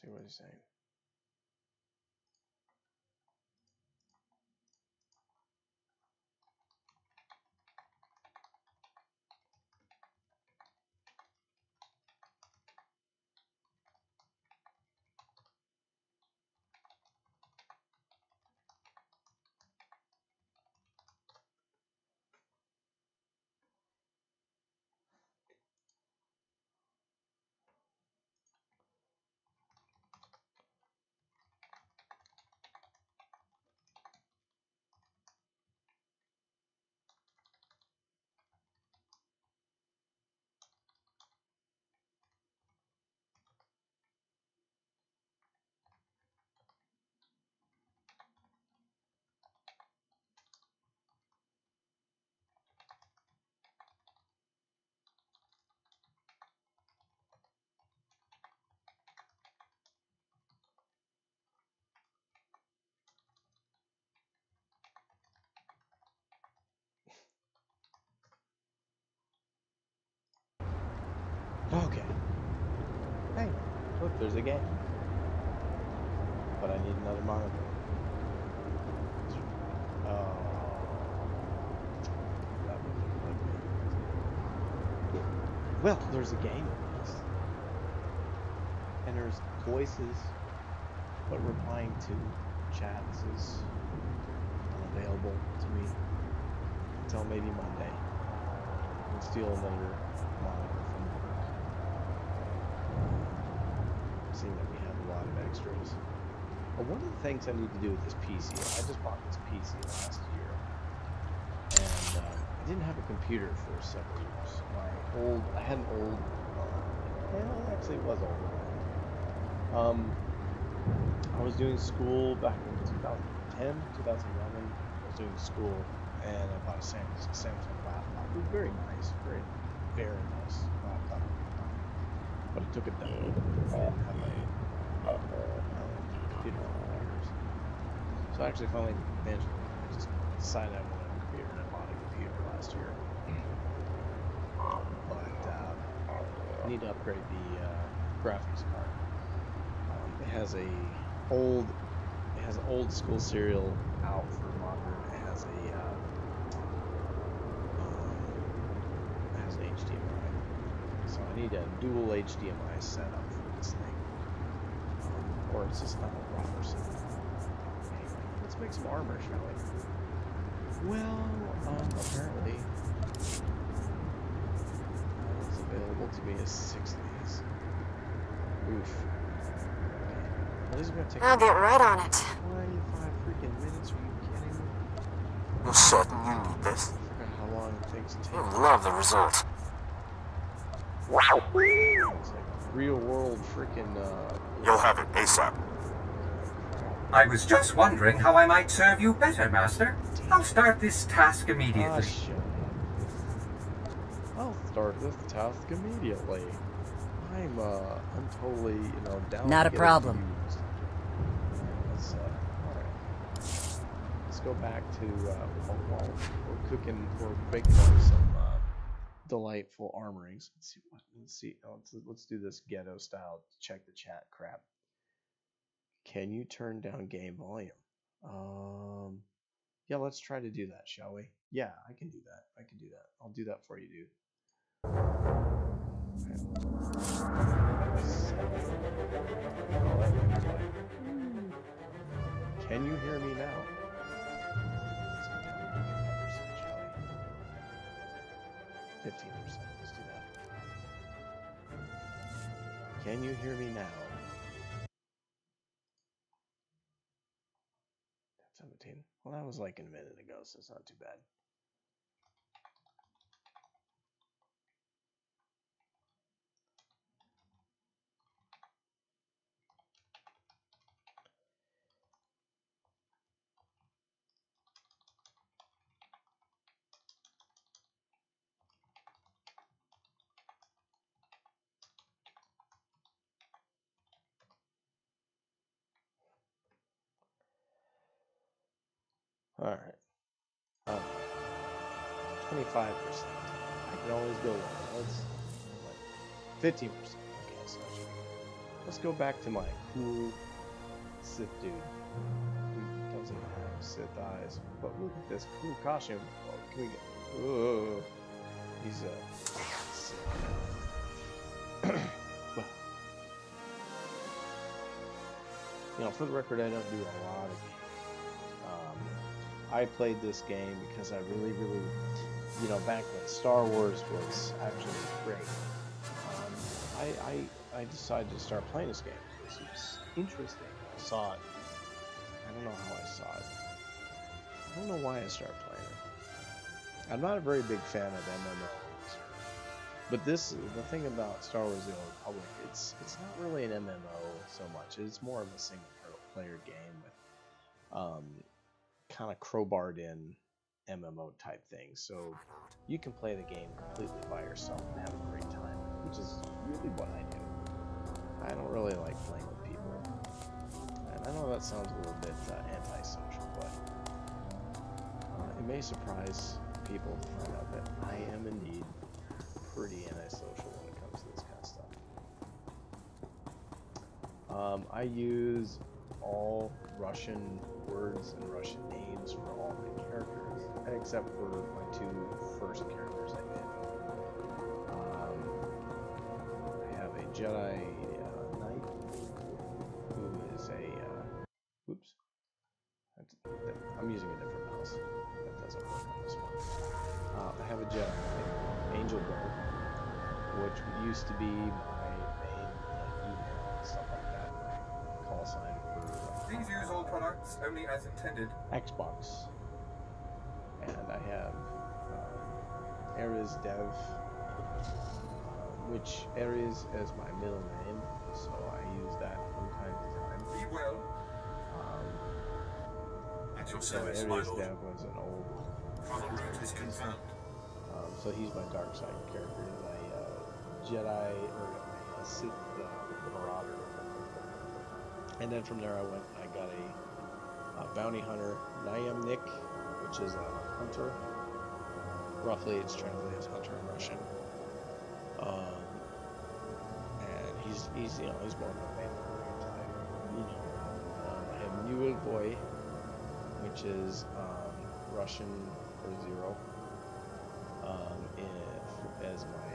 see what he's saying. Okay. Hey, look, there's a game. But I need another monitor. Oh. That would look like me. Well, there's a game. And there's voices, but replying to chats is unavailable to me until maybe Monday. I'll steal another monitor from work. Seeing that we have a lot of extras. But one of the things I need to do with this PC, I just bought this PC last year, and I didn't have a computer for several years. I had an old, actually it was older. I was doing school back in 2010, 2011. I was doing school, and I bought a Samsung laptop. It was very nice, very nice laptop. But it took a dump. I didn't have my computer for years. So I actually finally, eventually, I just decided I wanted a computer, and I bought a computer last year. But I need to upgrade the graphics card. It has an old school serial out for modern. It has an HDMI. So I need a dual HDMI setup for this thing. Or it's just not a proper setup. Anyway, let's make some armor, shall we? Well, apparently it's available to me as 6 days. Oof. I'll get right on it. 25 freaking minutes, are you kidding me? You're certain you need this? I forgot how long it takes to take. You'll love the result. Wow. It's like real world freaking, You'll have it ASAP. I was just wondering how I might serve you better, Master. I'll start this task immediately. Shut up. I'll start this task immediately. I'm totally, down. Not a problem. Let's go back to while we're making some delightful armorings. Let's do this ghetto style. Check the chat crap. Can you turn down game volume? Yeah, let's try to do that, shall we? Yeah, I can do that. I'll do that for you, dude. Can you hear me now? Let's go down to 5%, shall we? 15%. Let's do that. Can you hear me now? 17. Well, that was like a minute ago, so it's not too bad. All right. 25%. I can always go lower. Let's 15%. Okay, so let's go back to my cool Sith dude who doesn't have Sith eyes. But look at this cool costume. Oh, can we get? Whoa, he's a Sith. Well, you know, for the record, I don't do a lot of games. I played this game because I really, you know, back when Star Wars was actually great, I decided to start playing this game. This was interesting. I saw it. I don't know how I saw it. I don't know why I started playing it. I'm not a very big fan of MMOs. But the thing about Star Wars: The Old Republic, it's not really an MMO so much. It's more of a single player game with kind of crowbarred in MMO type things. So you can play the game completely by yourself and have a great time, which is really what I do. I don't really like playing with people. And I know that sounds a little bit antisocial, but it may surprise people to find out that I am indeed pretty antisocial when it comes to this kind of stuff. I use all Russian words and Russian names for all my characters, except for my two first characters I did. I have a Jedi Knight who is a whoops. I'm using a different mouse. That doesn't work on this one. I have a Jedi Knight, Angel Guard, which used to be my main email and stuff like that. My call sign for Please use all products only as intended. Xbox. And I have Ares Dev, which Ares is my middle name, so I use that from time to time. Be well. At your So service, my Ares lord. Dev was an old. Travel route is confirmed. So he's my dark side character. He's my Jedi or my Sith Marauder. And then from there I got a bounty hunter, Nick, which is a hunter. Roughly it's translated as hunter in Russian. And he's you know, he's more of a Mandalorian type. You know. I have Mule Boy, which is Russian for zero. As my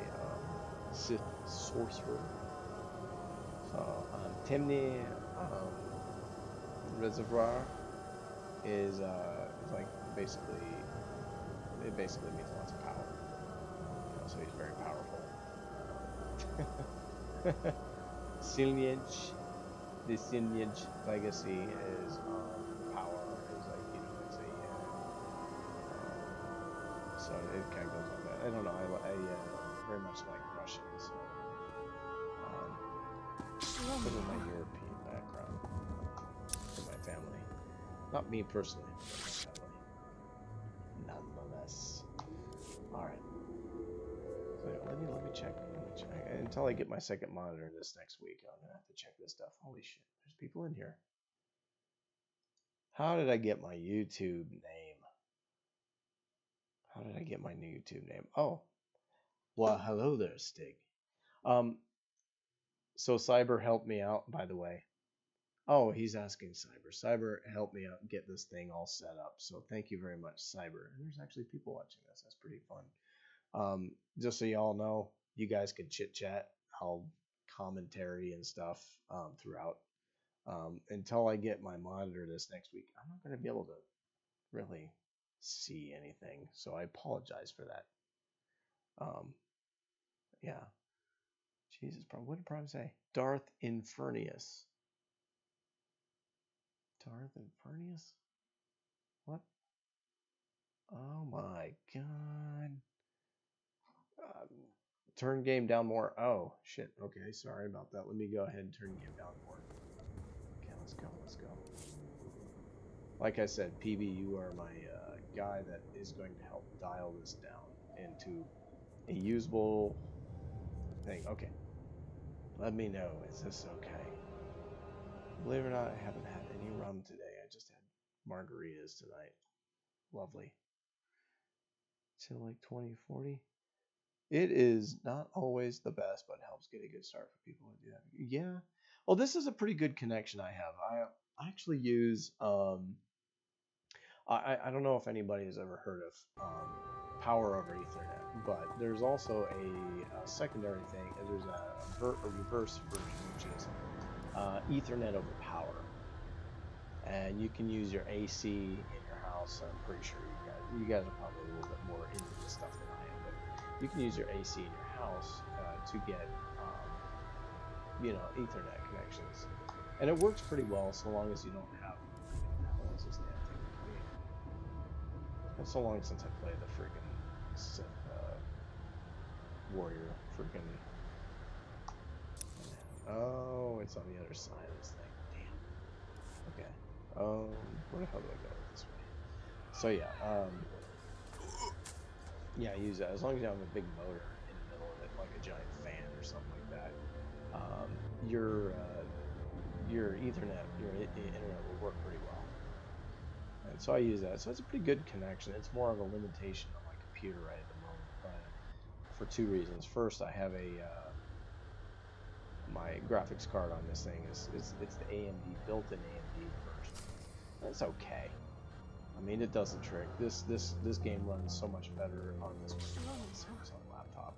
Sith sorcerer. So Temni Reservoir is like basically means lots of power. You know, so he's very powerful. The Silniage legacy is power. Is like, you know, it's a so it kind of goes like that. I don't know. I very much like Russian, so because of my European background for my family. Not me personally, but my family. Nonetheless. Alright. So yeah, let me check. Until I get my second monitor this next week, I'm gonna have to check this stuff. Holy shit, there's people in here. How did I get my YouTube name? How did I get my new YouTube name? Oh. Well, hello there, Stig. So Cyber helped me out, by the way. Oh, he's asking Cyber. Cyber helped me out and get this thing all set up. So thank you very much, Cyber. And there's actually people watching this. That's pretty fun. Just so y'all know, you guys can chit chat. I'll commentary and stuff throughout. Until I get my monitor this next week, I'm not going to be able to really see anything. So I apologize for that. Yeah. Jesus, what did Prime say? Darth Infernius. Darth Infernius? What? Oh my god. Turn game down more. Oh, shit. Okay, sorry about that. Let me go ahead and turn game down more. Okay, let's go. Like I said, PB, you are my guy that is going to help dial this down into a usable thing. Okay. Let me know. Is this okay? Believe it or not, I haven't had any rum today. I just had margaritas tonight. Lovely. Till like 2040. It is not always the best, but it helps get a good start for people to do that. Yeah. Well, this is a pretty good connection I have. I actually use I don't know if anybody has ever heard of power over Ethernet, but there's also a secondary thing. There's a reverse version, which is Ethernet over power, and you can use your AC in your house. I'm pretty sure you guys are probably a little bit more into this stuff than I am, but you can use your AC in your house to get Ethernet connections, and it works pretty well so long as you don't have. How long is this damn thing gonna be? It's been so long since I played the freaking Sith Warrior. Freaking. Oh, it's on the other side of this thing. Damn. Okay. Where the hell do I go this way? So yeah, yeah, use that as long as you have a big motor in the middle of it, like a giant fan or something like that. Your Ethernet, your internet will work pretty well. And so I use that. So it's a pretty good connection. It's more of a limitation on my computer right at the moment, but for two reasons. First, I have my graphics card on this thing it's the AMD built-in AMD version. That's okay. I mean, it does the trick. This game runs so much better on this Samsung laptop.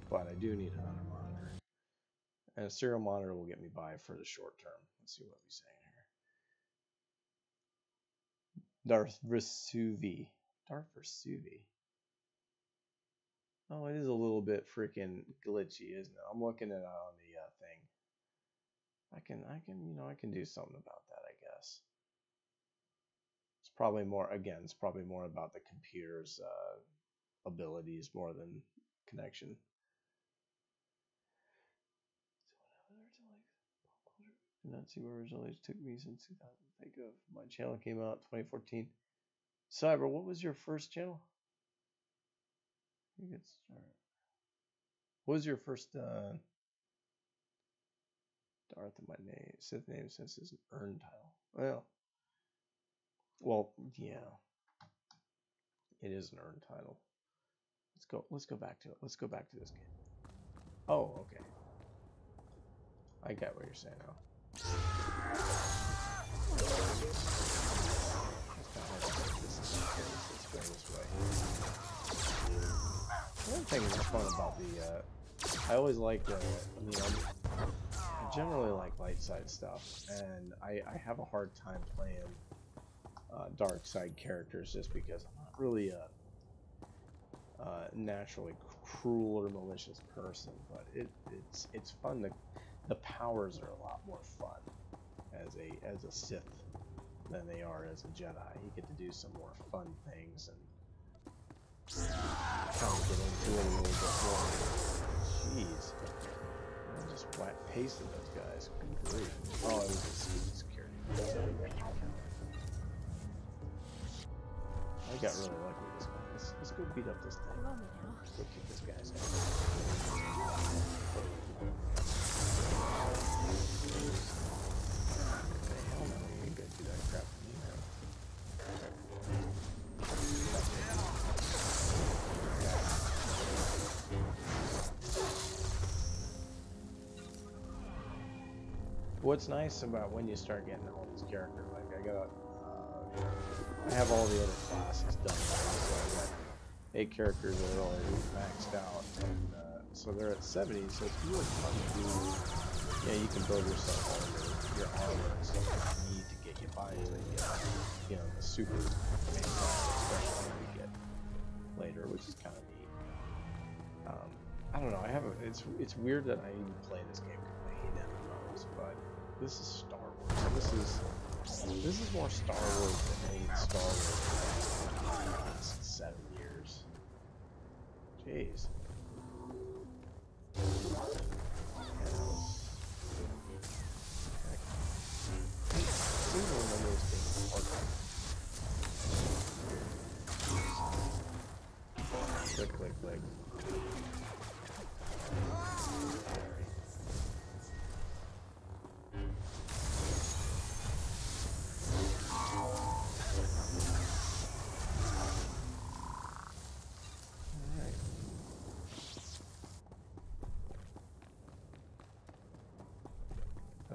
But I do need another monitor. And a serial monitor will get me by for the short term. Let's see what we're saying here. Darth Vesuvi. Oh, it is a little bit freaking glitchy, isn't it? I'm looking at it on the thing. I can do something about that, I guess. It's probably more about the computer's abilities more than connection. Did not see where originally it took me since 2000. Think of my channel came out 2014. Cyber, what was your first channel? You get started. What was your first Darth in my name? Sith name since it's an earned title. Well, yeah, it is an earned title. Let's go back to it. Let's go back to this game. Oh, okay. I get what you're saying now. Let's go this way. One thing that's fun about the, I always like the, I generally like light side stuff, and I have a hard time playing dark side characters just because I'm not really a naturally cruel or malicious person, but it's fun. The powers are a lot more fun as a Sith than they are as a Jedi. You get to do some more fun things and kind of get into it a little bit more. Jeez, I just flat pasted those guys. Good grief. Oh, it was a stupid security. I got really lucky with this one. Let's go beat up this thing. Let's go kick this guy's ass. Hell no, you ain't gonna do that crap to me, man. What's nice about when you start getting all these characters, like I have all the other classes done, so I got 8 characters that are already maxed out, and so they're at 70, so it's really fun to do. Yeah, you can build yourself all your armor and stuff that you need to get you by until you get, the super main class, especially when you get later, which is kind of neat. I don't know. It's weird that I even play this game because I hate MMOs, but this is Star Wars. And this is more Star Wars than any Star Wars in the last 7 years. Jeez. I seem to remember this being hard. Click, click, click.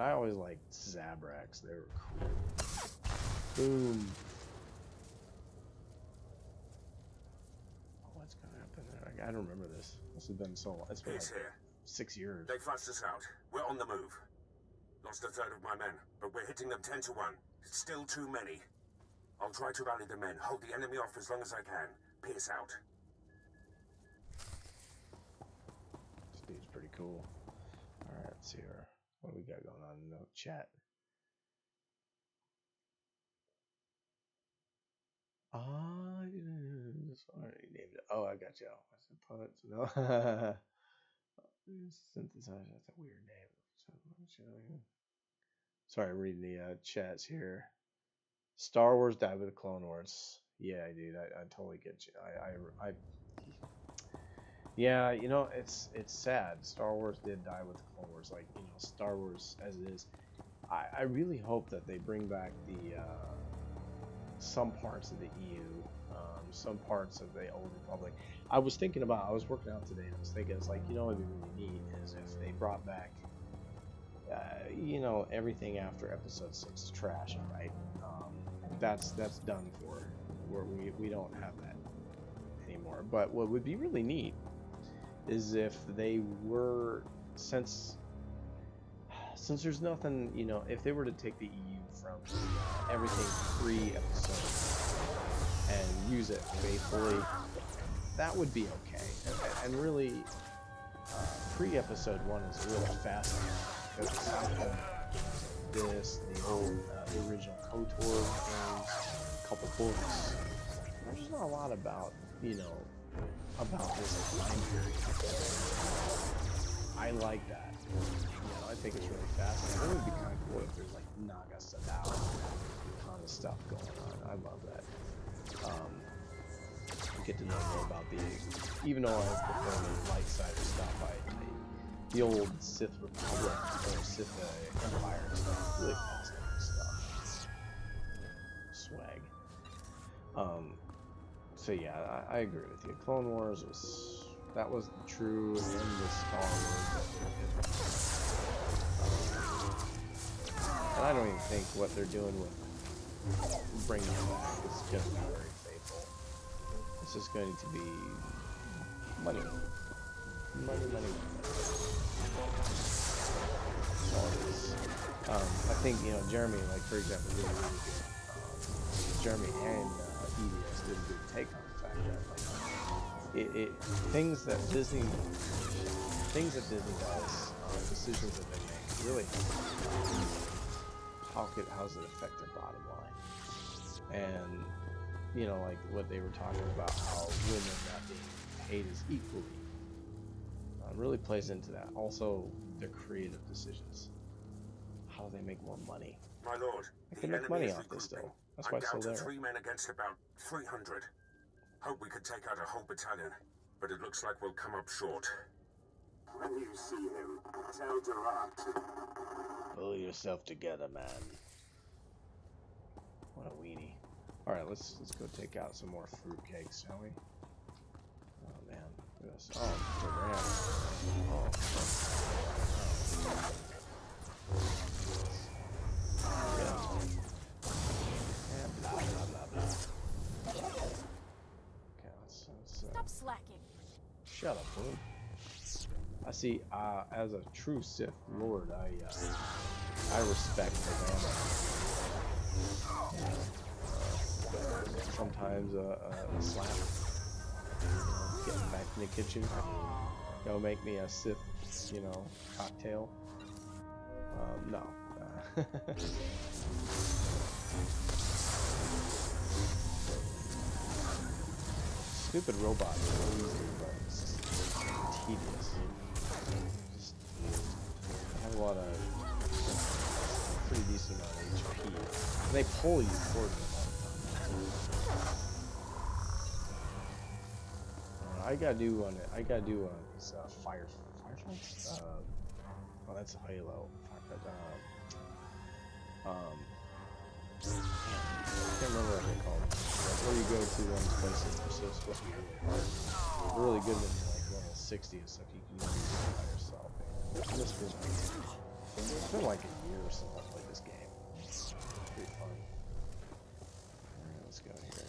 But I always liked Zabraks. They were cool. Boom. Oh, what's gonna happen there? I don't remember this. This has been so long. It's been like here. 6 years. They flushed us out. We're on the move. Lost a third of my men, but we're hitting them 10 to 1. It's still too many. I'll try to rally the men, hold the enemy off as long as I can. Peace out. This dude's pretty cool. Alright, let's see here. What do we got going on in the chat? I already named it. Oh, I got you. I said punt. No. Synthesizer. That's a weird name. Sorry, reading the chats here. Star Wars died with the Clone Wars. Yeah, dude, I totally get you. Yeah, you know, it's sad. Star Wars did die with the Clone Wars. Like, you know, Star Wars as it is. I really hope that they bring back the some parts of the EU, some parts of the Old Republic. I was working out today, and I was thinking, it's like, you know, what would be really neat is if they brought back, you know, everything after Episode 6 trash, right? That's done for. We don't have that anymore. But what would be really neat is if they were, since there's nothing, you know, if they were to take the EU from everything pre-episode and use it faithfully, that would be okay. And really, pre-episode 1 is really fascinating because aside from this, the old, the original KOTOR games, a couple books, there's just not a lot about, you know, about this time period. I like that. You know, I think it's really fascinating. It would be kind of cool if there's like Naga Sadao kind of stuff going on. I love that. Get to know more about even though I prefer the light side of stuff, the old Sith Republic or Sith Empire stuff, really fascinating stuff. Swag. So yeah, I agree with you. Clone Wars was true, and then the Star Wars. And I don't even think what they're doing with bringing it back is going to be very faithful. It's just going to be money. Money. That's all it is. I think, you know, Jeremy, like, for example, did a really good, Jeremy and EDS did a good take on the fact that, like, things that Disney does, decisions that they make, really, how's it affect their bottom line? And, you know, like what they were talking about, how women not being paid as equally, really plays into that. Also, their creative decisions. How do they make more money? My lord, they make money off this though. That's why it's still there. 3 men against about 300. Hope we could take out a whole battalion, but it looks like we'll come up short. When you see him, tell Durant. Pull yourself together, man. What a weenie. All right, let's go take out some more fruitcakes, shall we? Oh man, look at this. Oh, Durant. Oh. Blah, blah, blah, blah. Okay, let's stop slacking. Shut up, boom. I see. As a true Sith Lord, I respect the man. Sometimes a slap. Getting back in the kitchen. Go make me a Sith, you know, cocktail. No. Stupid robots are easy, but it's just tedious. I have a lot of pretty decent amount of HP. And they pull you towards them all the time. I gotta do this firefights. Oh, that's a Halo. I can't remember what they're called. Where you go to one places, they're supposed to be really hard. They're really good when you're like level 60 and stuff. You can use it by yourself. Mr. It's been like a year since I played this game. It's pretty fun. Alright, let's go here.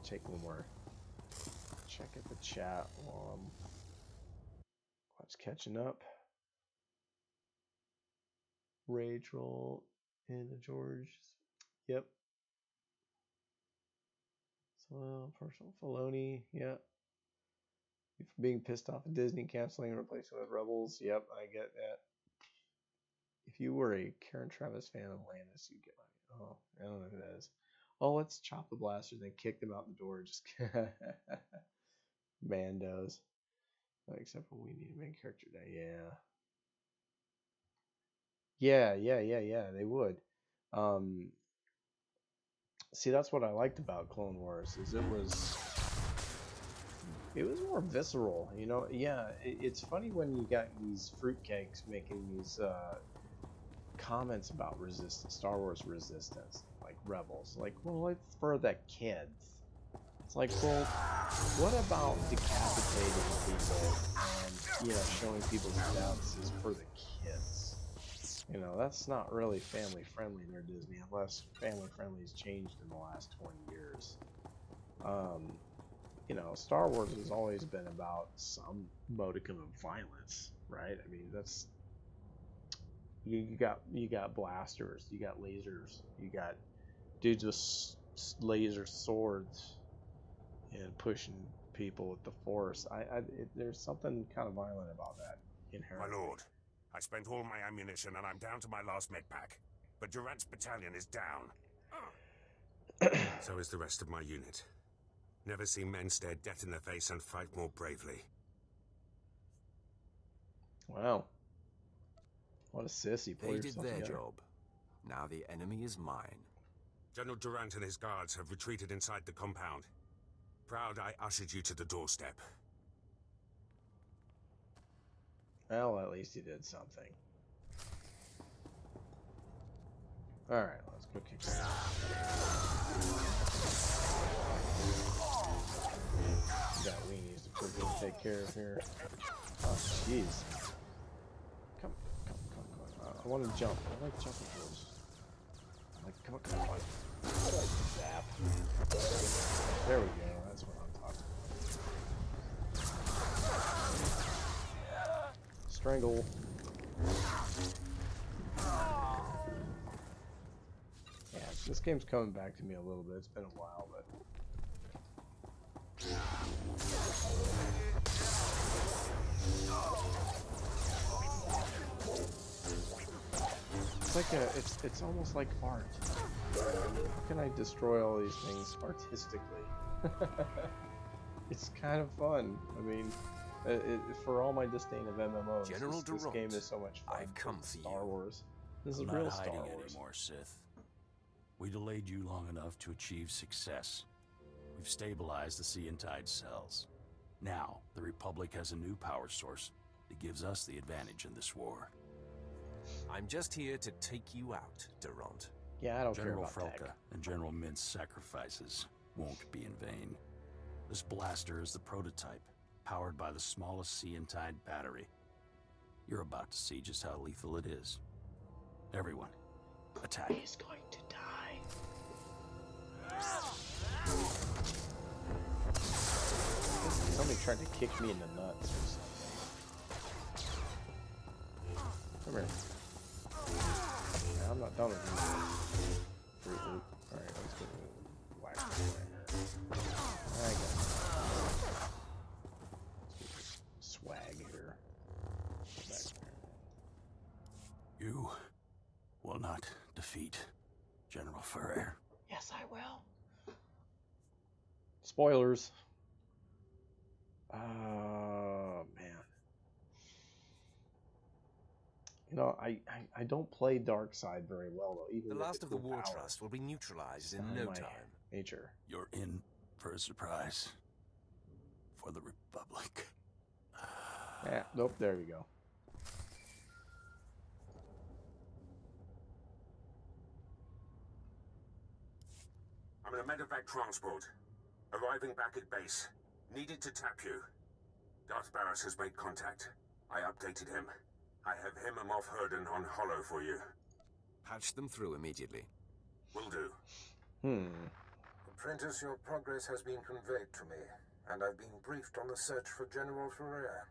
Take one more. Check at the chat while I'm catching up. Rage roll into George. Yep. So personal Filoni. Yep. Being pissed off at Disney canceling and replacing with Rebels. Yep, I get that. If you were a Karen Travis fan of Landis, you'd get my. Oh, I don't know who that is. Oh, let's chop the blasters and kick them out the door. Just Mandos. Except for we need a main character day. Yeah. They would. See, that's what I liked about Clone Wars is it was more visceral. You know, yeah. It's funny when you got these fruitcakes making these comments about resistance, Star Wars resistance, like Rebels. Like, well, it's for the kids. It's like, well, what about decapitating people and, you know, showing people's deaths is for the kids? You know, that's not really family friendly near Disney, unless family friendly has changed in the last 20 years. You know, Star Wars has always been about some modicum of violence, right? I mean, that's you got blasters, you got lasers, you got dudes with laser swords and pushing people with the Force. There's something kind of violent about that inherently. My lord, I spent all my ammunition and I'm down to my last med pack. But Durant's battalion is down. So is the rest of my unit. Never seen men stare death in the face and fight more bravely. Wow. What a sissy. They did their job. Now the enemy is mine. General Durant and his guards have retreated inside the compound. Proud I ushered you to the doorstep. Well, at least he did something. Alright, let's go kick some got weenies to quickly take care of here. Oh, jeez. Come. I want to jump. I like jumping those. Come on. I like to zap. There we go. That's what I'm talking about. Strangle. Yeah, this game's coming back to me a little bit. It's been a while, but it's like it's almost like art. How can I destroy all these things artistically? It's kind of fun. I mean, for all my disdain of MMOs, this game is so much fun. I've come for Star Wars. This is I'm real not Star hiding Wars. anymore, Sith. We delayed you long enough to achieve success. We've stabilized the Sea and Tide cells. Now, the Republic has a new power source that gives us the advantage in this war. I'm just here to take you out, Durant. Yeah, I don't General care about Frelka tech. and General Mint's sacrifices won't be in vain. This blaster is the prototype, powered by the smallest Sea and Tide battery. You're about to see just how lethal it is. Everyone, attack. He's going to die. Somebody tried to kick me in the nuts or something. Come here. Yeah, I'm not done with you. Fruit Loop. Alright, let's get a wax right here. I got it. Let's get this swag here. Back there. You will not defeat General Ferrer. Yes, I will. Spoilers. Oh, man. You know, I don't play Dark Side very well, though. Even The with last of the cool War power. Trust will be neutralized It's in not no my time. Nature. You're in for a surprise. For the Republic. Yeah, nope, there we go. I'm in a medevac transport. Arriving back at base. Needed to tap you. Darth Barris has made contact. I updated him. I have him and Moff Herden on Hollow for you. Patch them through immediately. Will do. Apprentice, your progress has been conveyed to me, and I've been briefed on the search for General Ferrer.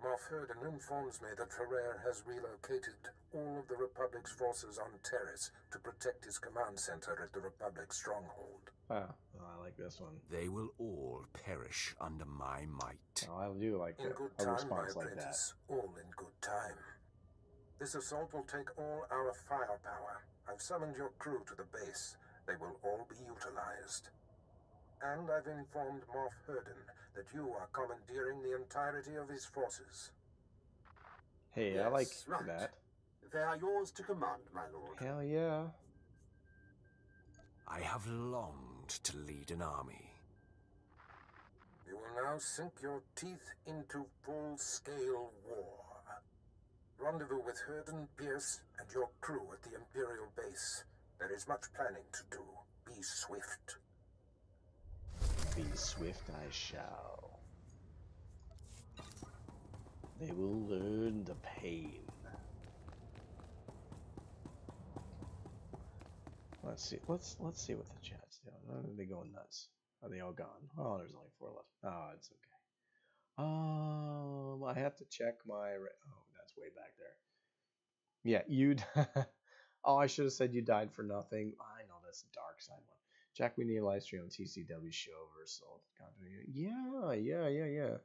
Moff Herden informs me that Ferrer has relocated all of the Republic's forces on Terrace to protect his command center at the Republic stronghold. Oh, I like this one. They will all perish under my might. Oh, I do like In good a time, my response like that. apprentice. All in good time. This assault will take all our firepower. I've summoned your crew to the base. They will all be utilized. And I've informed Moff Herden that you are commandeering the entirety of his forces. Hey, I like that. They are yours to command, my lord. Hell yeah. I have longed to lead an army. You will now sink your teeth into full-scale war. Rendezvous with Herden, Pierce, and your crew at the Imperial base. There is much planning to do. Be swift. Be swift I shall. They will learn the pain. Let's see. Let's see what the chat's doing. Are they going nuts? Are they all gone? Oh, there's only 4 left. Oh, it's okay. I have to check my. Oh, that's way back there. Yeah, you. Oh, I should have said you died for nothing. I know that's the dark side one. Jack, we need a live stream on TCW show versus yeah.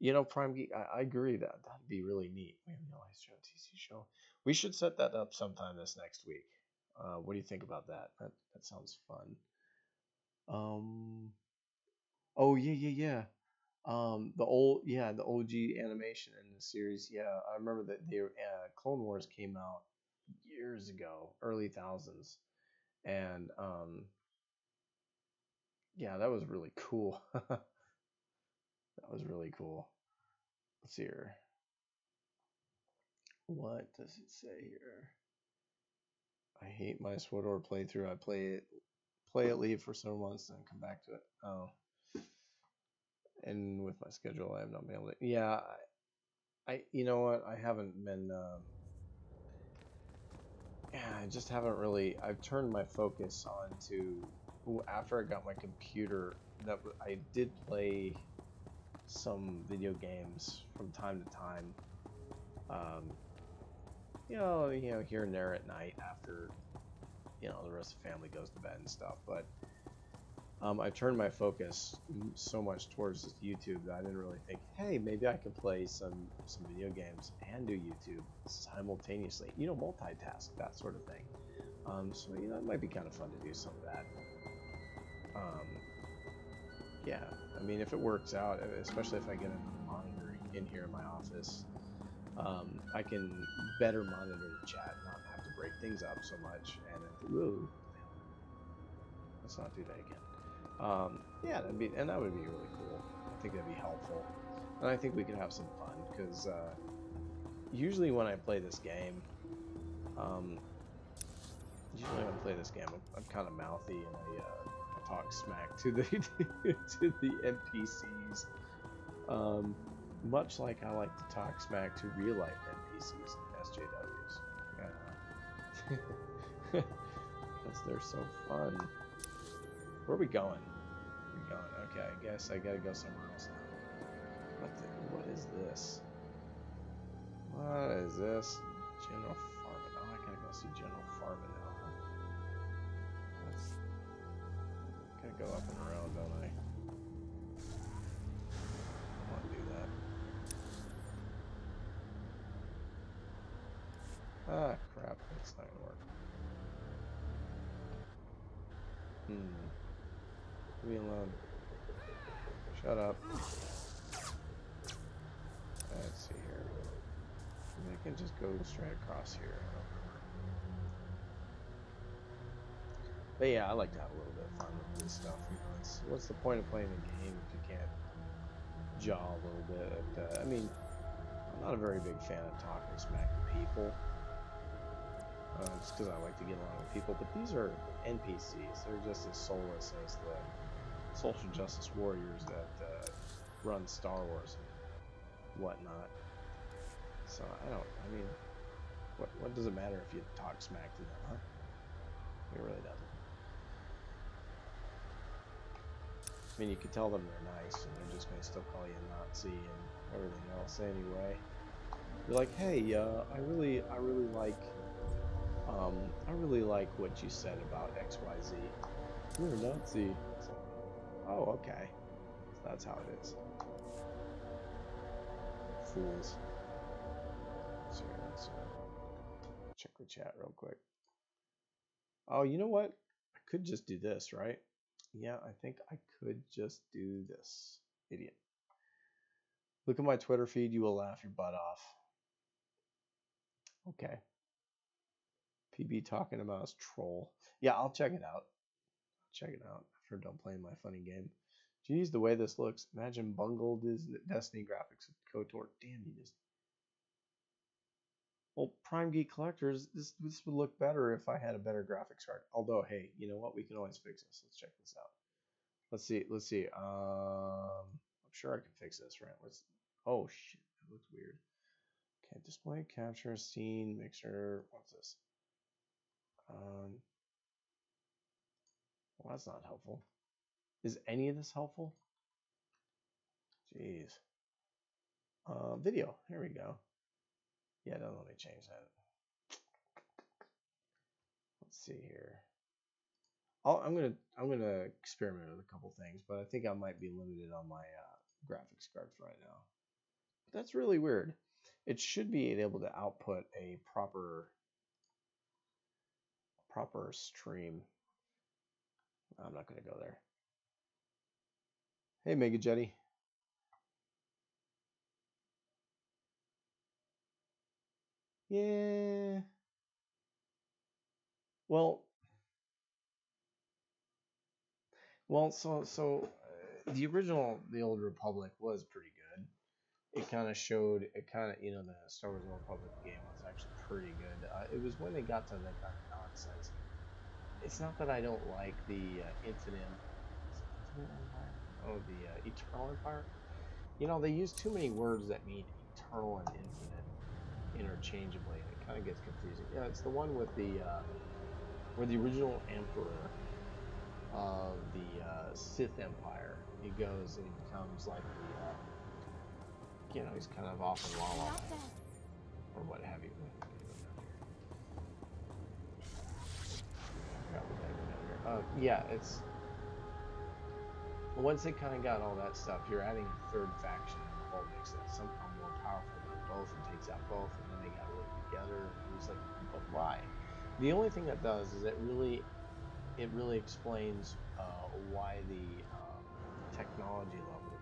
You know, Prime Geek, I agree that'd be really neat. We have a live stream on TC show. We should set that up sometime this next week. What do you think about that? That sounds fun. Oh yeah. The OG animation in the series. Yeah, I remember that Clone Wars came out years ago, early thousands, and yeah, that was really cool. That was really cool. Let's see here. What does it say here? I hate my SWTOR playthrough. I play it, leave for several months, then come back to it. Oh. And with my schedule, I have not been able to. Yeah, you know what? I haven't been. Yeah, I just haven't really. I've turned my focus on to after I got my computer. I did play some video games from time to time. You know, here and there at night after, the rest of the family goes to bed and stuff. But I've turned my focus so much towards this YouTube that I didn't really think, hey, maybe I could play some video games and do YouTube simultaneously. Multitask, that sort of thing. So it might be kind of fun to do some of that. Yeah, I mean, if it works out, especially if I get a monitor in here in my office, I can better monitor the chat, not have to break things up so much. And whoa, let's not do that again. Yeah, that would be really cool. I think that'd be helpful, and I think we could have some fun because usually when I play this game, I'm kind of mouthy and I talk smack to the to the NPCs. Much like I like to talk smack to real life NPCs and SJWs. Because they're so fun. Where are we going? Okay, I guess I gotta go somewhere else now. What is this? What is this? General Farming. Oh, I gotta go see General Farming now. Gotta go up and around, don't I? I want to do that. Ah, crap. That's not gonna work. Leave me alone. Shut up. Let's see here. Maybe I can just go straight across here. But yeah, I like to have a little bit of fun with this stuff. What's the point of playing a game if you can't jaw a little bit? I mean, I'm not a very big fan of talking smack to people. Just because I like to get along with people. But these are NPCs. They're just as soulless as the social justice warriors that run Star Wars and whatnot. So I mean, what does it matter if you talk smack to them, huh? It really doesn't. I mean, you can tell them they're nice, and they're just gonna still call you a Nazi and everything else anyway. You're like, hey, I really like what you said about XYZ. You're a Nazi. So, oh, okay. So that's how it is. Fools. So let's check the chat real quick. Oh, you know what? I could just do this, right? Yeah, I think I could just do this. Idiot. Look at my Twitter feed. You will laugh your butt off. Okay. PB talking about his troll. Yeah, I'll check it out. Check it out. After done playing my funny game. Geez, the way this looks. Imagine bungled Destiny graphics with KOTOR. Damn, you just. Well, Prime Geek Collectors, this would look better if I had a better graphics card. Although, hey, you know what? We can always fix this. Let's check this out. Let's see. I'm sure I can fix this, right? Oh shit, that looks weird. Okay, display, capture, scene, mixer. What's this? Well, that's not helpful. Is any of this helpful? Jeez. Video. Here we go. Yeah, don't let me change that. Let's see here. I'm gonna experiment with a couple things, but I think I might be limited on my graphics cards right now. But that's really weird. It should be able to output a proper stream. I'm not gonna go there. Hey, Mega Jetty. Yeah. Well, so the original, the Old Republic was pretty good. It kind of showed, the Star Wars Old Republic game was actually pretty good. It was when they got to that kind of nonsense. It's not that I don't like the Infinite Empire? Oh, the Eternal Empire? You know, they use too many words that mean eternal and infinite interchangeably, and it kind of gets confusing. Yeah, it's the one with the, where the original Emperor of the Sith Empire, he goes and he becomes like the, he's kind of off in La La Land, or what have you. Yeah, it's once they kind of got all that stuff, you're adding a third faction in the whole mix that's somehow more powerful than both and takes out both, and then they got to work together. And it's like, but why? The only thing that does is it really explains why the technology level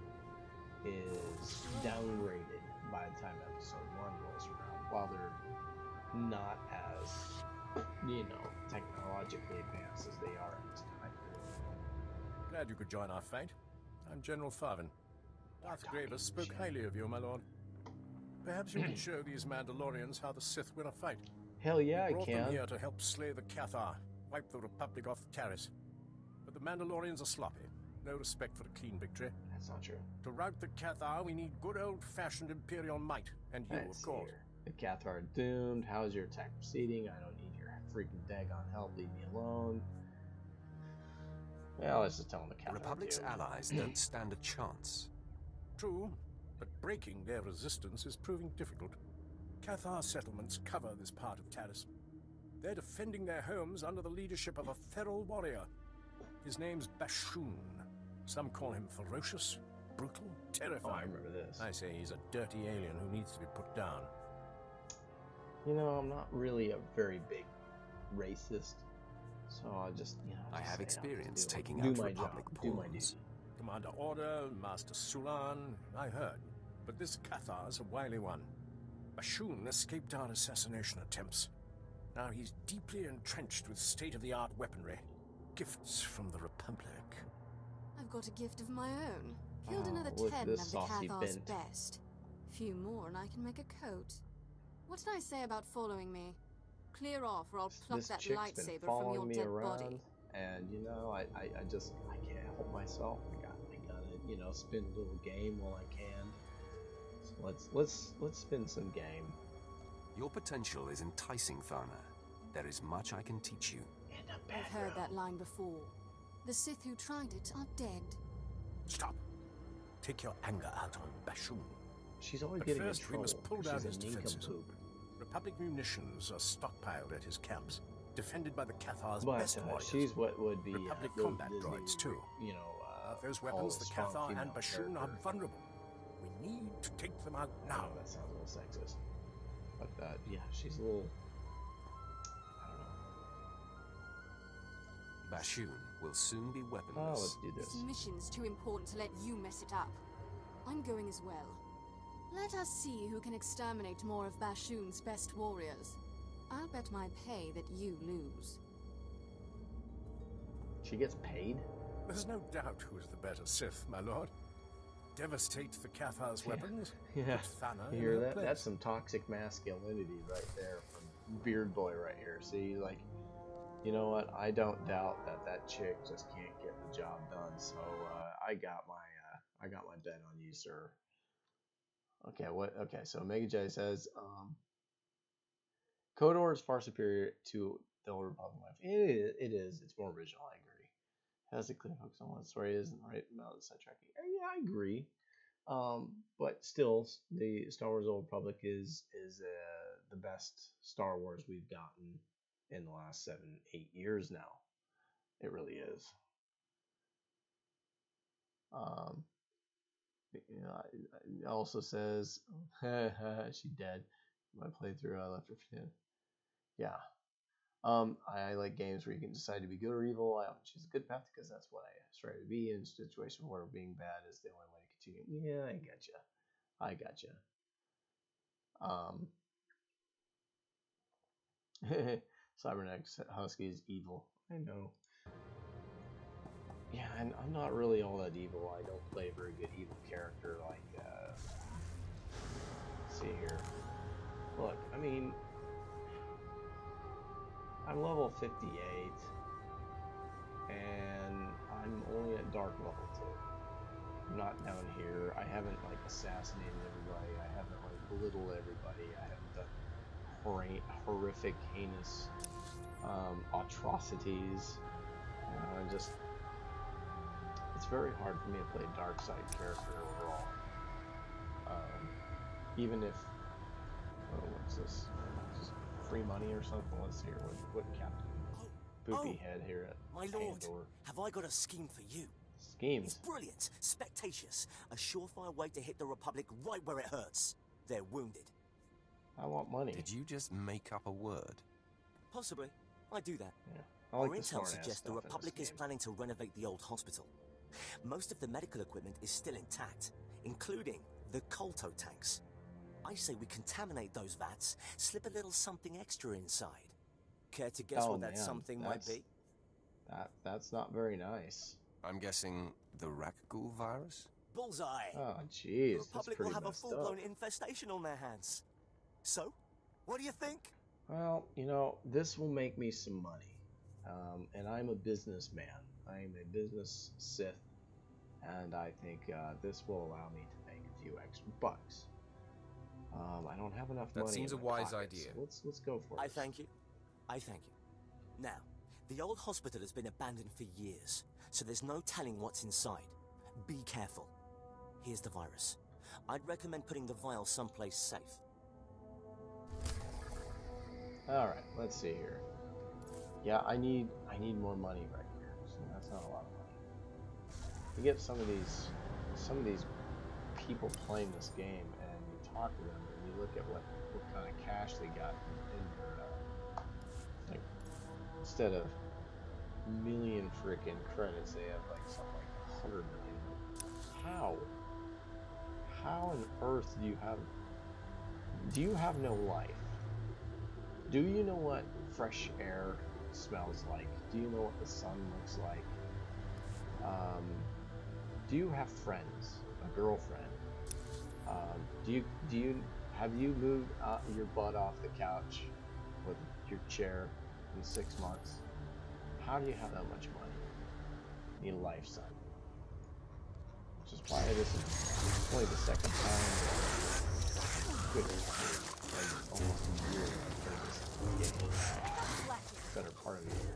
is downgraded by the time episode 1 rolls around, while they're not as technologically advanced as they are in this time period. Glad you could join our fight. I'm General Farvin. Darth Gravis spoke highly of you, my lord. Perhaps you can show these Mandalorians how the Sith win a fight. Hell yeah, I brought can. them here to help slay the Cathar, wipe the Republic off the Terrace. But the Mandalorians are sloppy. No respect for a clean victory. That's not true. To rout the Cathar, we need good old-fashioned Imperial might, and you, of course. The Cathar are doomed. How is your attack proceeding? I don't need your freaking daggone help. Leave me alone. Well, let's just tell them the Cathar. The Republic's allies don't stand a chance. True, but breaking their resistance is proving difficult. Cathar settlements cover this part of Taris. They're defending their homes under the leadership of a feral warrior. His name's Bashoon. Some call him ferocious, brutal, terrifying. Oh, I remember this. I say he's a dirty alien who needs to be put down. You know, I'm not really a very big racist, so I'll just, I have experience taking do out my Republic job, do my duty. pawns. Commander Order, Master Sulan, I heard. But this Cathar's a wily one. Bashoon escaped our assassination attempts. Now he's deeply entrenched with state-of-the-art weaponry. Gifts from the Republic. I've got a gift of my own. Killed another look 10 at of this the saucy Cathar's bint. best. Few more and I can make a coat. What did I say about following me? Clear off or I'll pluck This that chick's been lightsaber from following your me dead around, body. and I can't help myself. I gotta spin a little game while I can. So let's spin some game. Your potential is enticing, Thana. There is much I can teach you. I've heard that line before. The Sith who tried it are dead. Stop. Take your anger out on Bashun. She's always But getting in first, we trouble. must pull down She's his a defenses. nincompoop. Republic munitions are stockpiled at his camps, defended by the Cathar's But best warriors. she's what would be Republic the combat Disney, droids, too. You know, Those all weapons, the strong Cathar female and Bashun are character. vulnerable. We need to take them out now. Oh, that sounds a little sexist. But yeah, she's a little. I don't know. Bashun will soon be Oh, weaponless. let's do this. This mission's too important to let you mess it up. I'm going as well. Let us see who can exterminate more of Bashun's best warriors. I'll bet my pay that you lose. She gets paid? There's no doubt who is the better Sith, my lord. Devastate the Cathar's weapons. Yeah. Put Thana You in hear her that? place. That's some toxic masculinity right there from Beard Boy right here. See, like, you know what? I don't doubt that that chick just can't get the job done. So I got my bet on you, sir. Okay, what? Okay, so Mega J says, KOTOR is far superior to the Old Republic life. It is. It's more original. I agree. Has a clear focus on what the story is and right about the sidetracking. Yeah, I agree. But still, the Star Wars Old Republic is the best Star Wars we've gotten in the last 7-8 years now. It really is. You know, it also says she's dead. My playthrough, I left her for dead. Yeah. I like games where you can decide to be good or evil. I often choose a good path because that's what I strive to be in a situation where being bad is the only way to continue. Yeah, I gotcha. Cybernex Husky is evil. I know. Yeah, and I'm not really all that evil. I don't play a very good evil character like, let's see here. Look, I mean, I'm level 58, and I'm only at dark level 2. I'm not down here. I haven't, like, assassinated everybody. I haven't, like, belittled everybody. I haven't done horrific, heinous atrocities. You know, it's very hard for me to play a dark side character overall. Even if, what's this? Just free money or something? Let's see here. What Captain Poopy Head here at my lord, Andor. have I got a scheme for you? Schemes? It's brilliant, spectaceous, a surefire way to hit the Republic right where it hurts. They're wounded. I want money. Did you just make up a word? Possibly. I do that. Yeah. I like Our the intel smart-ass suggests the stuff in Republic this is game. planning to renovate the old hospital. Most of the medical equipment is still intact, including the Colto tanks. I say we contaminate those vats, slip a little something extra inside. Care to guess what that something might be? That's not very nice. I'm guessing the Rakghoul virus? Bullseye! Oh, The jeez, that's Republic pretty will have a messed full-blown up. infestation on their hands. So, what do you think? Well, you know, this will make me some money. And I'm a businessman. I'm a business Sith. And I think this will allow me to make a few extra bucks. I don't have enough money. That seems in a my wise pockets, idea. so let's go for it. I thank you. I thank you. Now, the old hospital has been abandoned for years, so there's no telling what's inside. Be careful. Here's the virus. I'd recommend putting the vial someplace safe. Alright, let's see here. Yeah, I need more money right here. So that's not a lot of money. You get some of these people playing this game and you talk to them and you look at what kind of cash they got in their like, instead of million freaking credits, they have like something like 100 million. How on earth do you have no life? Do you know what fresh air smells like? Do you know what the sun looks like? Do you have friends? A girlfriend? Have you moved your butt off the couch with your chair in 6 months? How do you have that much money? You need life, son. Which is why this is only the second time good like almost a year I played this game. Better part of a year.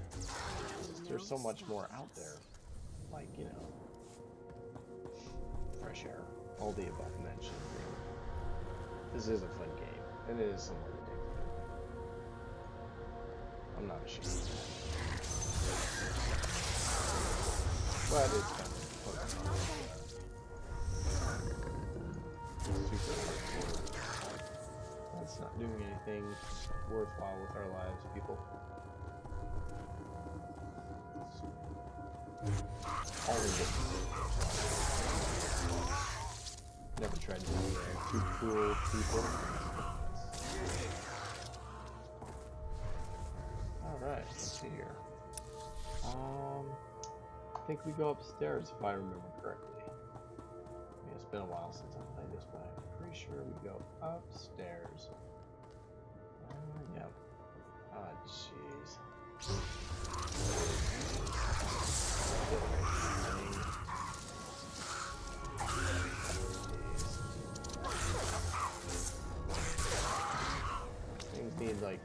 There's so much more out there. Like, you know, fresh air, all the above mentioned. This is a fun game, and it is somewhat addictive. I'm not ashamed of that. But it's kind of super hardcore. That's not doing anything worthwhile with our lives, people. All in good. Never tried to be too cool people. Alright, let's see here. I think we go upstairs if I remember correctly. I mean, it's been a while since I played this, but I'm pretty sure we go upstairs. Yeah. Ah, jeez. Things need like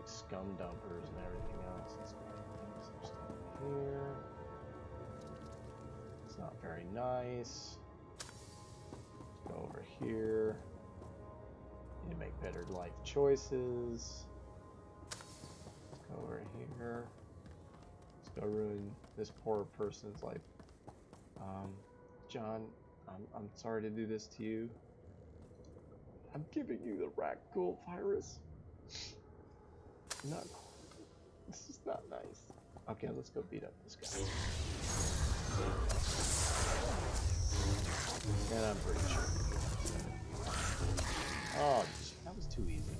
scum dumpers and everything else. Let's go ahead and put some stuff here. It's not very nice. Let's go over here. Need to make better life choices. Let's go over here. Let's go ruin this poor person's life. John, I'm sorry to do this to you. I'm giving you the Raccoon virus. Not. This is not nice. Okay, let's go beat up this guy. And I'm pretty sure. Oh, that was too easy.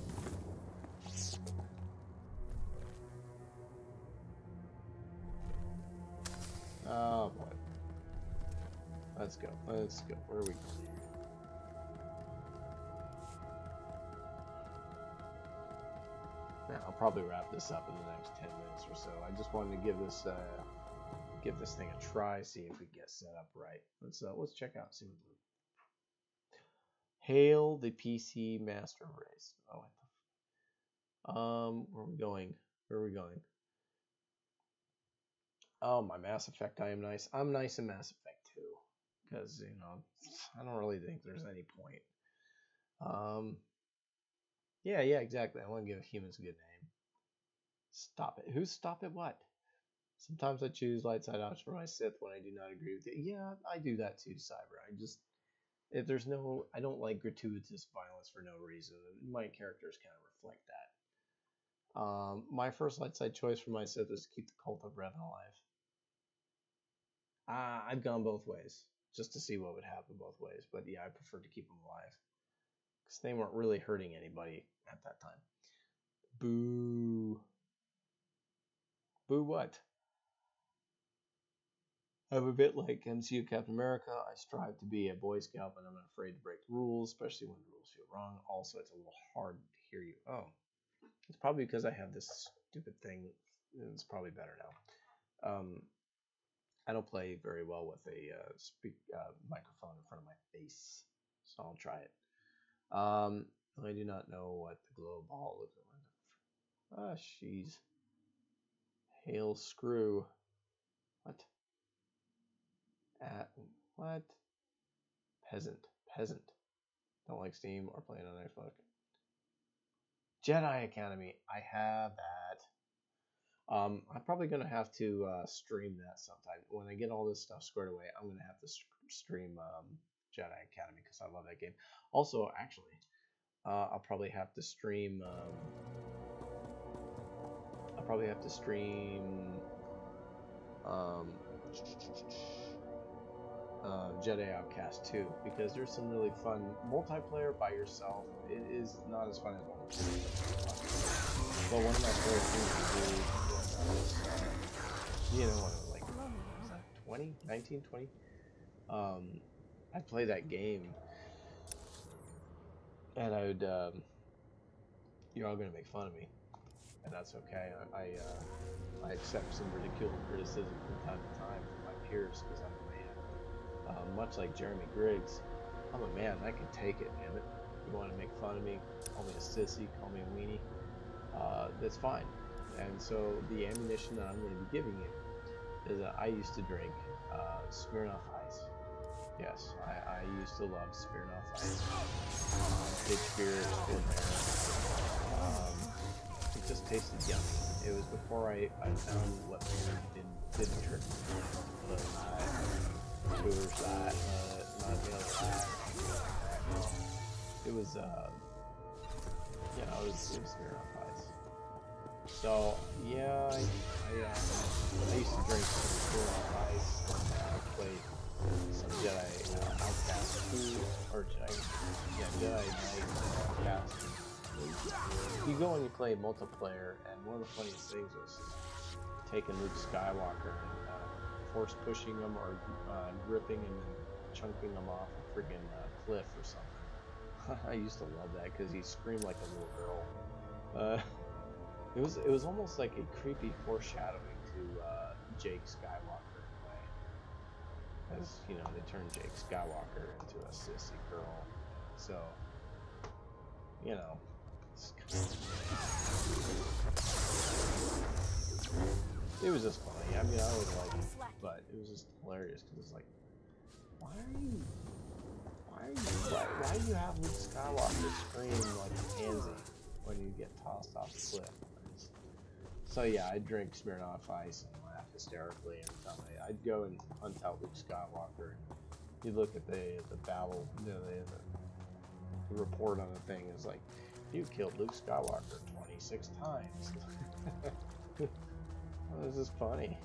Oh boy. Let's go. Let's go. Where are we going? Yeah, I'll probably wrap this up in the next 10 minutes or so. I just wanted to give this thing a try, see if we get set up right. Let's check out. See what we do. Hail the PC Master Race. Oh, what the where are we going? Where are we going? Oh, my Mass Effect. I am nice. I'm nice in Mass Effect too, because you know I don't really think there's any point. Yeah, exactly. I want to give humans a good name. Stop it. Who's stop it? What? Sometimes I choose light side option for my Sith when I do not agree with it. Yeah, I do that too, Cyber. If there's no, I don't like gratuitous violence for no reason. My characters kind of reflect that. My first light side choice for my Sith is to keep the cult of Revan alive. I've gone both ways, just to see what would happen both ways. But yeah, I prefer to keep them alive. Because they weren't really hurting anybody at that time. Boo. Boo what? I'm a bit like MCU Captain America. I strive to be a Boy Scout, but I'm not afraid to break the rules, especially when the rules feel wrong. Also, it's a little hard to hear you. Oh. It's probably because I have this stupid thing. It's probably better now. I don't play very well with a microphone in front of my face, so I'll try it. I do not know what the glow ball looks like. Ah, jeez. Hail screw. What? What? Peasant. Don't like Steam or playing on Xbox. Jedi Academy. I have that. I'm probably gonna have to stream that sometime. When I get all this stuff squared away, I'm gonna have to stream Jedi Academy because I love that game. Also, actually, I'll probably have to stream. Jedi Outcast 2 because there's some really fun multiplayer by yourself. It is not as fun as multiplayer. But one of my favorite things to do was, you know, when I was like 20, 19, 20, I'd play that game and I would, you're all gonna make fun of me, and that's okay. I accept some ridiculous criticism from time to time from my peers because I'm a man. Much like Jeremy Griggs, I'm a man. I can take it, damn it. You want to make fun of me, call me a sissy, call me a weenie, that's fine. And so the ammunition that I'm going to be giving you is that I used to drink Smirnoff Ice. Yes, I used to love Smirnoff Ice. Pitch beer was good there. It just tasted yummy. It was before I found what beer didn't trick me. Bud Light, Coors Light, not Miller Lite. It was, you know, it was Smirnoff Ice. So yeah, I used to drink some Smirnoff Ice. I played some Jedi Outcast 2 or Jedi Knight Outcast. You go and you play multiplayer, and one of the funniest things was taking Luke Skywalker and force pushing him or gripping him and chunking him off a friggin' cliff or something. I used to love that because he screamed like a little girl. It was almost like a creepy foreshadowing to Jake Skywalker in a way, as you know they turned Jake Skywalker into a sissy girl. So you know. It was just funny. I mean, I always liked it, but it was just hilarious because it's like, why do you have Luke Skywalker scream like a pansy when you get tossed off the cliff? So yeah, I'd drink Smirnoff Ice and laugh hysterically every time I'd go and hunt out Luke Skywalker. You look at the battle, you know, the report on the thing is like, you killed Luke Skywalker 26 times. Well, this is funny.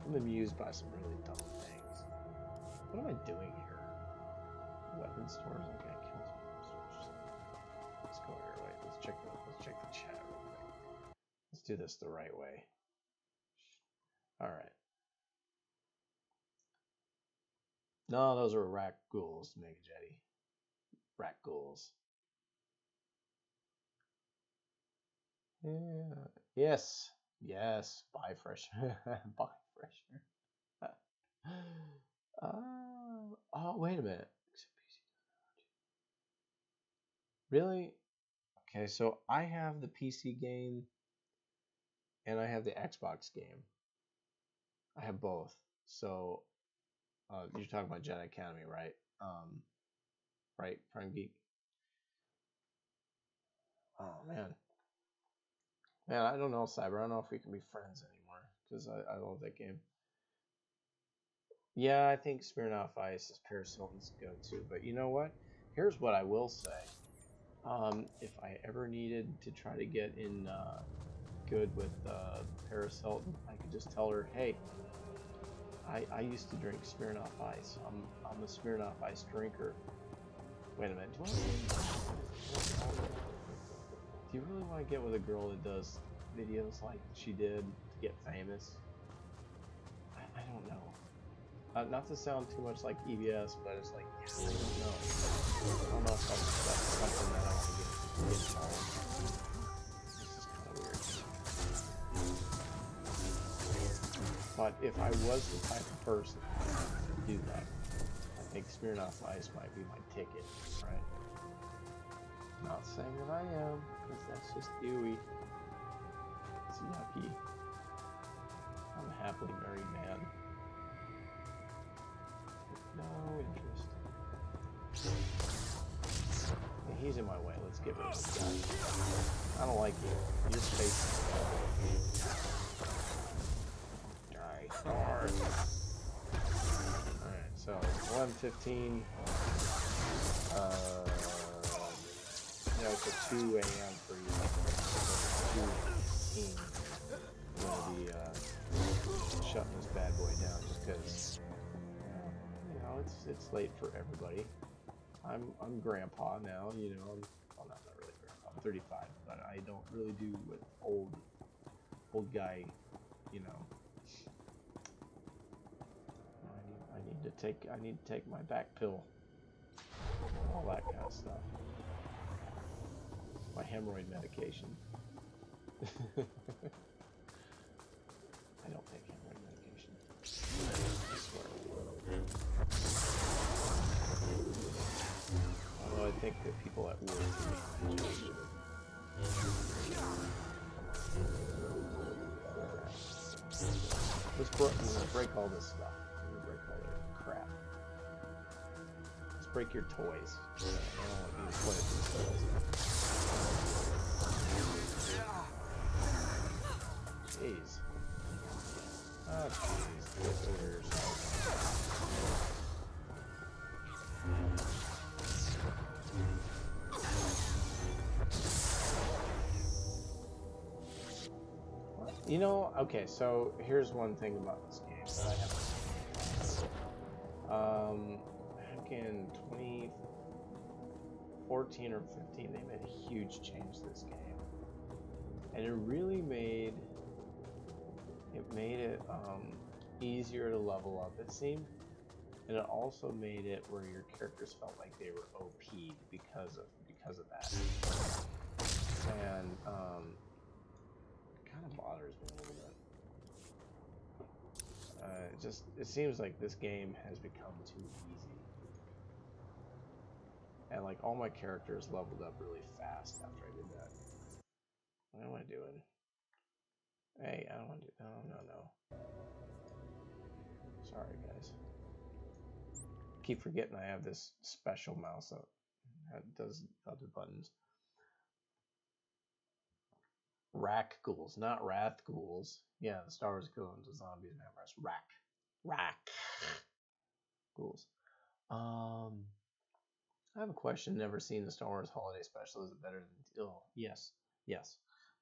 I'm amused by some really dumb things. What am I doing here? Weapon stores? Okay, I killed some weapon stores. Let's go here. Wait, let's check the chat real quick. Let's do this the right way. Alright. No, those are rat ghouls, Mega Jetty. Rat ghouls. Yeah. Yes. Yes. Buy freshener. Buy freshener. Oh, wait a minute. Really? Okay, so I have the PC game and I have the Xbox game. I have both. So you're talking about Jedi Academy, right? Right, Prime Geek. Oh man. Man, I don't know, Cyber. I don't know if we can be friends anymore because I love that game. Yeah, I think Smirnoff Ice is Paris Hilton's go-to. But you know what? Here's what I will say. If I ever needed to try to get in good with Paris Hilton, I could just tell her, hey, I used to drink Smirnoff Ice. I'm a Smirnoff Ice drinker. Wait a minute. Do you really want to get with a girl that does videos like she did to get famous? I don't know. Not to sound too much like EBS, but it's like, I don't know. I don't know if that's something that I want to get involved in. This is kind of weird. But if I was the type of person to do that, I think Smirnoff Ice might be my ticket, right? Not saying that I am, because that's just gooey. It's yucky. I'm a happily married man. No interest. Yeah, he's in my way. Let's get rid of this guy. I don't like you. Your face. Die hard. Alright, so 11:15. No, it's at 2 a.m. for you. 2:15. I'm gonna be shutting this bad boy down just because. It's late for everybody. I'm grandpa now, you know. Well, not really grandpa. I'm 35, but I don't really do what old guy, you know. I need to take my back pill, all that kind of stuff. My hemorrhoid medication. I don't take hemorrhoid medication. I swear. think that people at work would be interested. Let's break all this stuff. Let's break all their crap. Let's break your toys. I don't want you to play with these toys. Jeez. Oh, jeez. Get over yourself. You know, okay, so here's one thing about this game that I haven't seen. Back in 2014 or 15, they made a huge change to this game. And it really made it easier to level up, it seemed. And it also made it where your characters felt like they were OP'd because of that. And kind of bothers me a little bit. It seems like this game has become too easy. And like all my characters leveled up really fast after I did that. What am I doing? Hey, I don't want to do, no. Sorry guys. Keep forgetting I have this special mouse that does other buttons. Rack ghouls, not wrath ghouls. Yeah, the Star Wars equivalent to zombies and vampires. Rack ghouls. I have a question. Never seen the Star Wars Holiday Special. Is it better than? Oh, yes.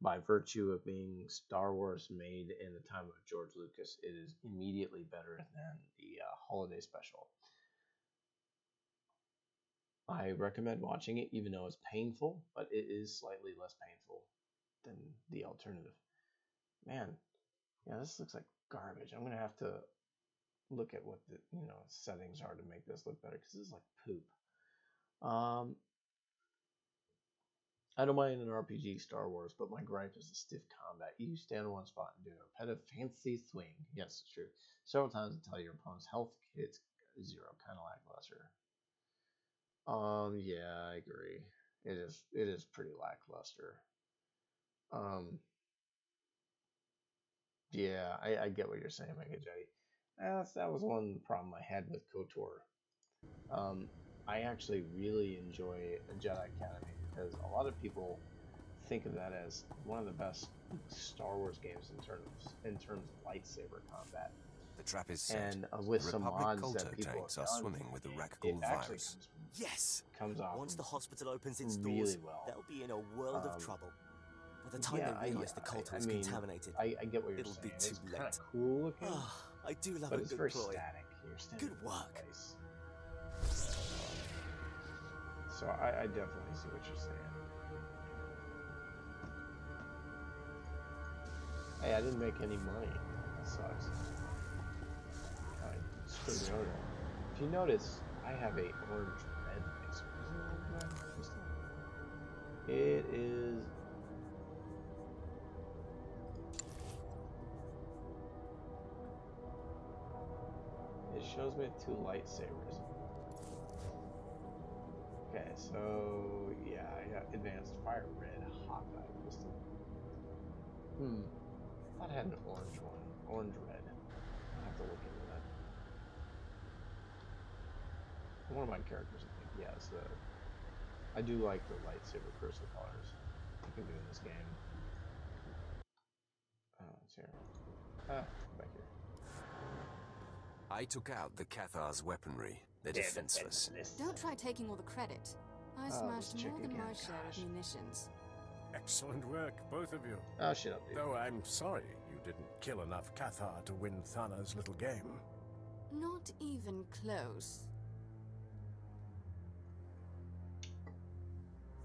By virtue of being Star Wars made in the time of George Lucas, it is immediately better than the Holiday Special. I recommend watching it, even though it's painful, but it is slightly less painful than the alternative. Man, yeah, this looks like garbage. I'm gonna have to look at what the settings are to make this look better, because this is like poop. I don't mind an RPG Star Wars, but my gripe is the stiff combat. You stand in one spot and do a repetitive fancy swing. Yes, it's true. Several times until your opponent's health hits 0, kind of lackluster. Yeah, I agree. It is pretty lackluster. Yeah, I get what you're saying, Mega Jetty. That was one problem I had with KOTOR. I actually really enjoy Jedi Academy because a lot of people think of that as one of the best Star Wars games in terms of lightsaber combat. The trap is set. And with the some Republic mods that Kolto people tanks have are done, swimming with the it Rakghoul actually virus. comes off Once the hospital opens its really doors, well. they'll be in a world of trouble. By the time they realize the Kolto is contaminated, I get what you're it'll saying. be too It's late. kind of cool looking. I do love but a it's good very ploy. static. You're standing Good in one work. place. So I definitely see what you're saying. Hey, I didn't make any money. That sucks. Kind of screwed me over. If you notice, I have a orange-red mixer. Is it orange-red crystal? It is. It shows me 2 lightsabers. Okay, so yeah, I got advanced fire red Hawkeye crystal. I thought I had an orange one. Orange red. I have to look into that. One of my characters, I think, yes. I do like the lightsaber crystal colors you can do in this game. Oh, it's here. Back here. I took out the Cathar's weaponry. They're defenseless. Don't try taking all the credit. I smashed more than my share of munitions. Excellent work, both of you. Oh, shut up, dude. Though I'm sorry you didn't kill enough Cathar to win Thana's little game. Not even close.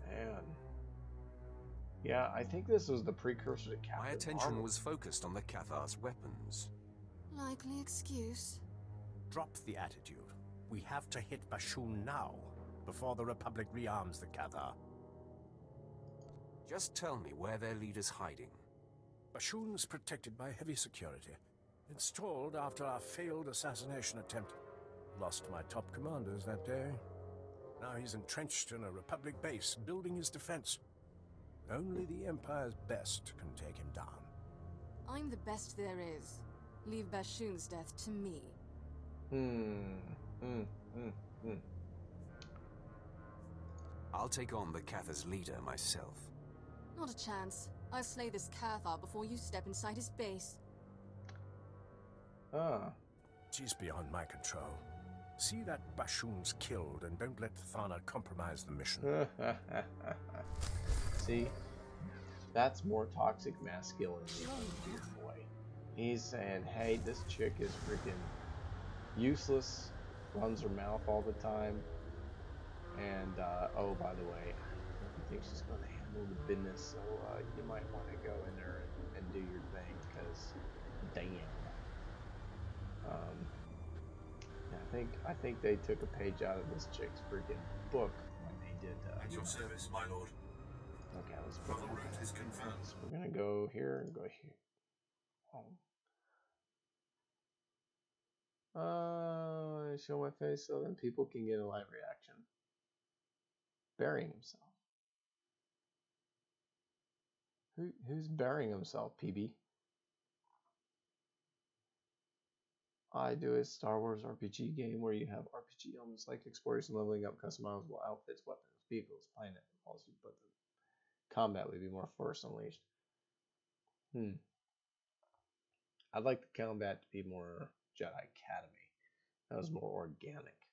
Man. Yeah, I think this was the precursor to Captain My attention Marvel. was focused on the Cathar's weapons. Likely excuse. Drop the attitude. We have to hit Bashoon now, before the Republic rearms the Cathar. Just tell me where their leader's hiding. Bashoon's protected by heavy security. Installed after our failed assassination attempt. Lost my top commanders that day. Now he's entrenched in a Republic base, building his defense. Only the Empire's best can take him down. I'm the best there is. Leave Bashoon's death to me. I'll take on the Cathar's leader myself. Not a chance. I'll slay this Cathar before you step inside his base. Ah. She's beyond my control. See that Bashoon's killed, and don't let Thana compromise the mission. See? That's more toxic masculinity than your boy. He's saying, hey, this chick is freaking useless, runs her mouth all the time, and, oh, by the way, I think she's going to handle the business, so you might want to go in there and do your thing, because, damn. I think they took a page out of this chick's freaking book when they did. At your service, my lord. Okay, let's. Travel route is confirmed. So we're gonna go here and go here. Oh. Show my face so then people can get a live reaction. Burying himself. Who's burying himself, PB? I do a Star Wars RPG game where you have RPG elements like exploration, leveling up, customizable outfits, weapons, vehicles, planet, policy, but the combat would be more Force Unleashed. I'd like the combat to be more Jedi Academy. That was more organic,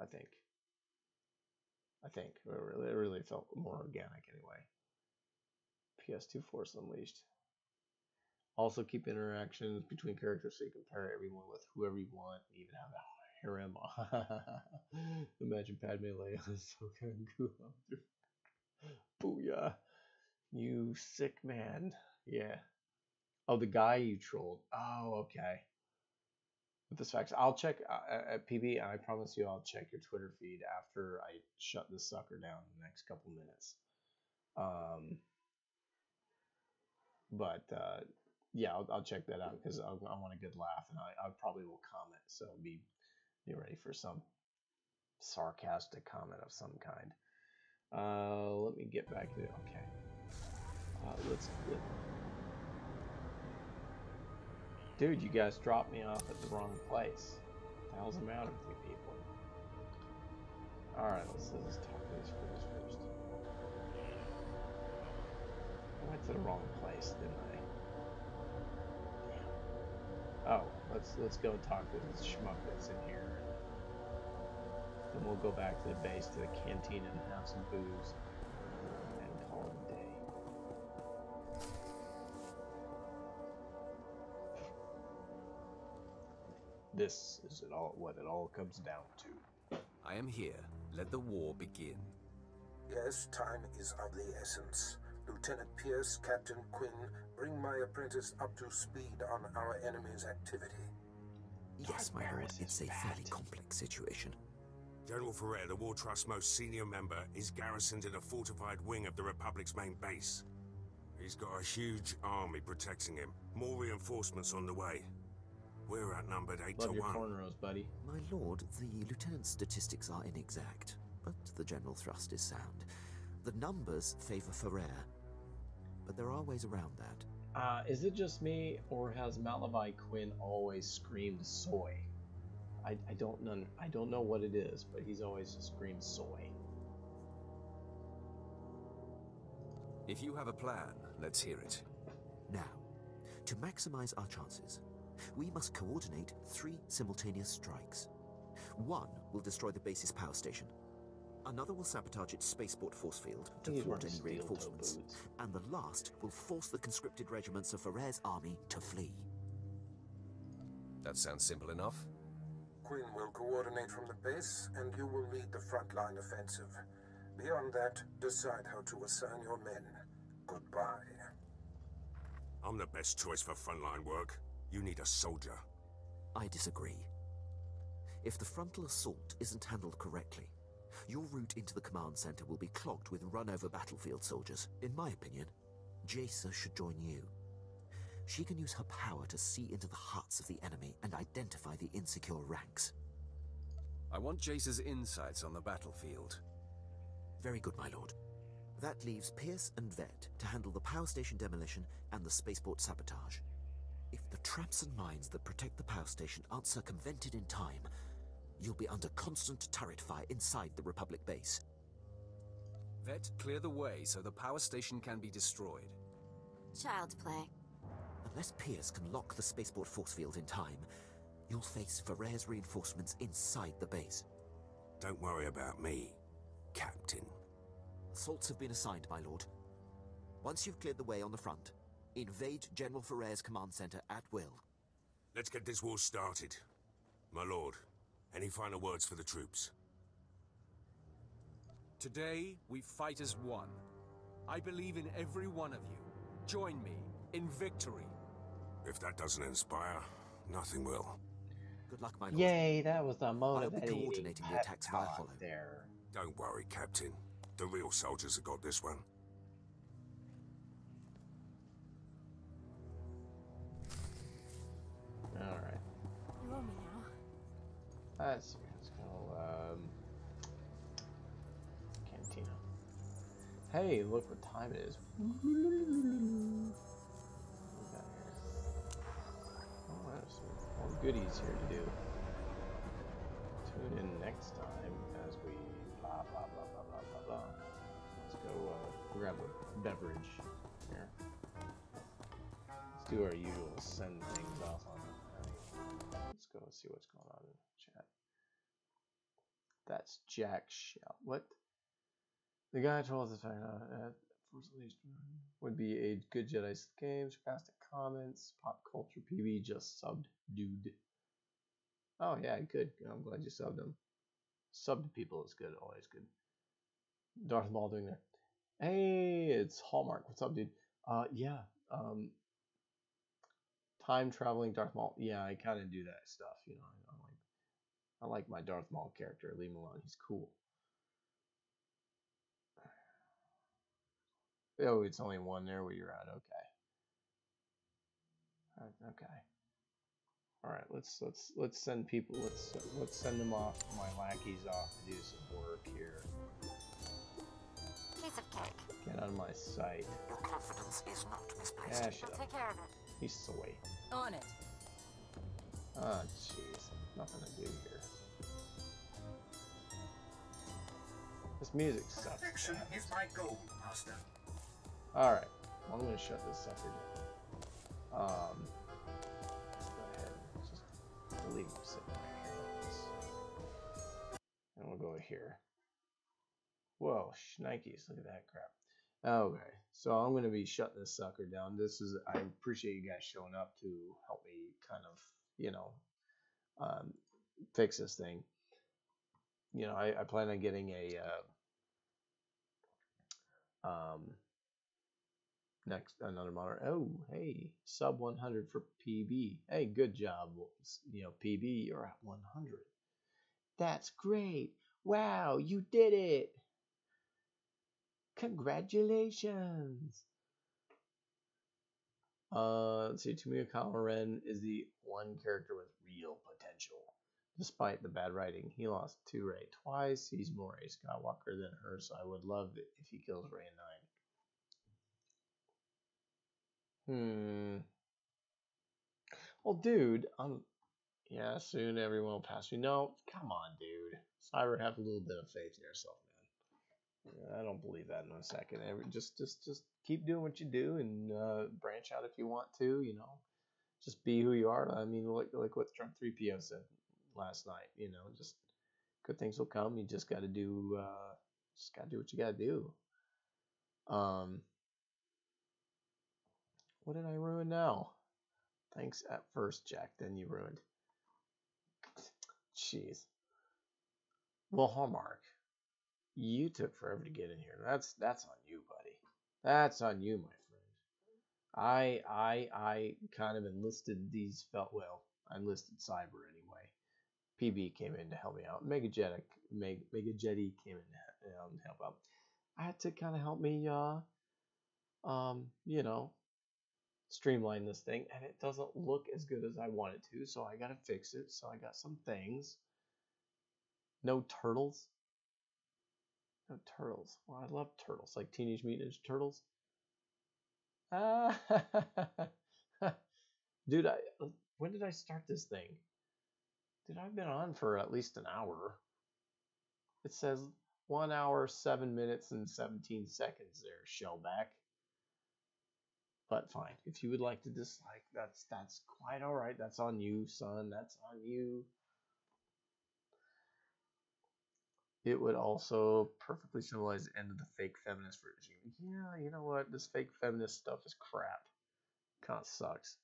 I think. It really felt more organic anyway. PS2 Force Unleashed. Also keep interactions between characters so you can pair everyone with whoever you want, and even have a harem. Imagine Padme Leia so cool. Booyah. You sick man. Yeah. Oh, the guy you trolled. Oh, okay. With this fact, I'll check at PB. I promise you, I'll check your Twitter feed after I shut this sucker down in the next couple minutes. Yeah, I'll check that out because I want a good laugh, and I probably will comment. So be ready for some sarcastic comment of some kind. Let me get back to it. Okay. Dude, you guys dropped me off at the wrong place. What the hell's the matter with you people? Alright, let's talk to these fools first. I went to the wrong place, didn't I? Damn. Oh, let's go talk to this schmuck that's in here. Then we'll go back to the base, to the canteen, and have some booze. And call it a day. This is what it all comes down to. I am here. Let the war begin. Yes, time is of the essence. Lieutenant Pierce, Captain Quinn, bring my apprentice up to speed on our enemy's activity. Yes, my lord, it's a fairly complex situation. General Ferrer, the War Trust's most senior member, is garrisoned in a fortified wing of the Republic's main base. He's got a huge army protecting him. More reinforcements on the way. We're outnumbered 8 to 1. Love your cornrows, buddy. My lord, the lieutenant's statistics are inexact, but the general thrust is sound. The numbers favor Ferrer, but there are ways around that. Is it just me, or has Malavai Quinn always screamed soy? I don't know what it is, but he's always screamed soy. If you have a plan, let's hear it. Now, to maximize our chances, we must coordinate 3 simultaneous strikes. One will destroy the base's power station. Another will sabotage its spaceport force field to thwart any reinforcements. And the last will force the conscripted regiments of Ferrer's army to flee. That sounds simple enough. Quinn will coordinate from the base, and you will lead the frontline offensive. Beyond that, decide how to assign your men. Goodbye. I'm the best choice for frontline work. You need a soldier. I disagree. If the frontal assault isn't handled correctly, your route into the command center will be clogged with run-over battlefield soldiers. In my opinion, Jaisa should join you. She can use her power to see into the hearts of the enemy and identify the insecure ranks. I want Jace's insights on the battlefield. Very good, my lord. That leaves Pierce and Vet to handle the power station demolition and the spaceport sabotage. If the traps and mines that protect the power station aren't circumvented in time, you'll be under constant turret fire inside the Republic base. Vet, clear the way so the power station can be destroyed. Child's play. Unless Pierce can lock the spaceport force field in time, you'll face Ferrer's reinforcements inside the base. Don't worry about me, Captain. Assaults have been assigned, my lord. Once you've cleared the way on the front, invade General Ferrer's command center at will. Let's get this war started. My lord, any final words for the troops? Today, we fight as one. I believe in every one of you. Join me in victory. If that doesn't inspire, nothing will. Good luck, my lord. Yay, that was the I'll be motivating coordinating the attacks via Hollow. there. Don't worry, Captain. The real soldiers have got this one. Alright. You owe me now. Let's see. Let's go, Cantina. Hey, look what time it is. What we got here? Oh, there's some more goodies here to do. Tune in next time as we blah blah blah blah blah blah blah. Let's go grab a beverage here. Let's do our usual send things off on. Let's go see what's going on in chat. That's Jack Shell. What? The guy told us that Force Unleashed would be a good Jedi game. Sarcastic comments, pop culture PB just subbed, dude. Oh yeah, good. I'm glad you subbed him. Sub to people is good, always good. Darth Maul doing there. Hey, it's Hallmark. What's up, dude? Yeah. Time traveling Darth Maul. Yeah, I kind of do that stuff. You know, I like my Darth Maul character. Leave him alone. He's cool. Oh, it's only one there where you're at. Okay. Okay. All right. Let's send people. Let's send them off. My lackeys off to do some work here. Piece of cake. Get out of my sight. Your confidence is not misplaced. Yeah, shut I'll up. take care of it. He's sweet. On it. Ah, jeez. Nothing to do here. This music sucks. Perfection is my goal, Master. Alright. Well, I'm going to shut this sucker down. Let's go ahead and just leave him sitting right here like this. And we'll go here. Whoa, shnikes. Look at that crap. Okay, so I'm going to be shutting this sucker down. I appreciate you guys showing up to help me kind of, you know, fix this thing. You know, I plan on getting a, another monitor. Oh, hey, sub 100 for PB. Hey, good job. You know, PB, you're at 100. That's great. Wow, you did it. Congratulations. Let's see, Tamika Kamaran is the one character with real potential. Despite the bad writing, he lost to Rey twice. He's more a Skywalker than her, so I would love it if he kills Rey in 9. Well, dude, yeah, soon everyone will pass me. No, come on, dude. Cyber, have a little bit of faith in yourself, man. Yeah, I don't believe that in a second. Just keep doing what you do and branch out if you want to. You know, just be who you are. I mean, like what Trump 3PO said last night. You know, just good things will come. You just got to do what you got to do. What did I ruin now? Thanks at first, Jack. Then you ruined. Jeez. Well, Hallmark, you took forever to get in here. That's on you, buddy. That's on you, my friend. I kind of enlisted these I enlisted Cyber anyway. PB came in to help me out. Mega Jetty came in to help out. I had to kind of help me you know, streamline this thing, and it doesn't look as good as I want it to, so I gotta fix it. So I got some things No turtles? No turtles. Well, I love turtles, like Teenage Mutant Ninja Turtles. Ah, dude, when did I start this thing? Dude, I've been on for at least an hour. It says 1 hour, 7 minutes, and 17 seconds there, Shellback. But fine, if you would like to dislike, that's quite all right. That's on you, son. That's on you. It would also perfectly symbolize the end of the fake feminist version. Yeah, you know what? This fake feminist stuff is crap. Kind of sucks.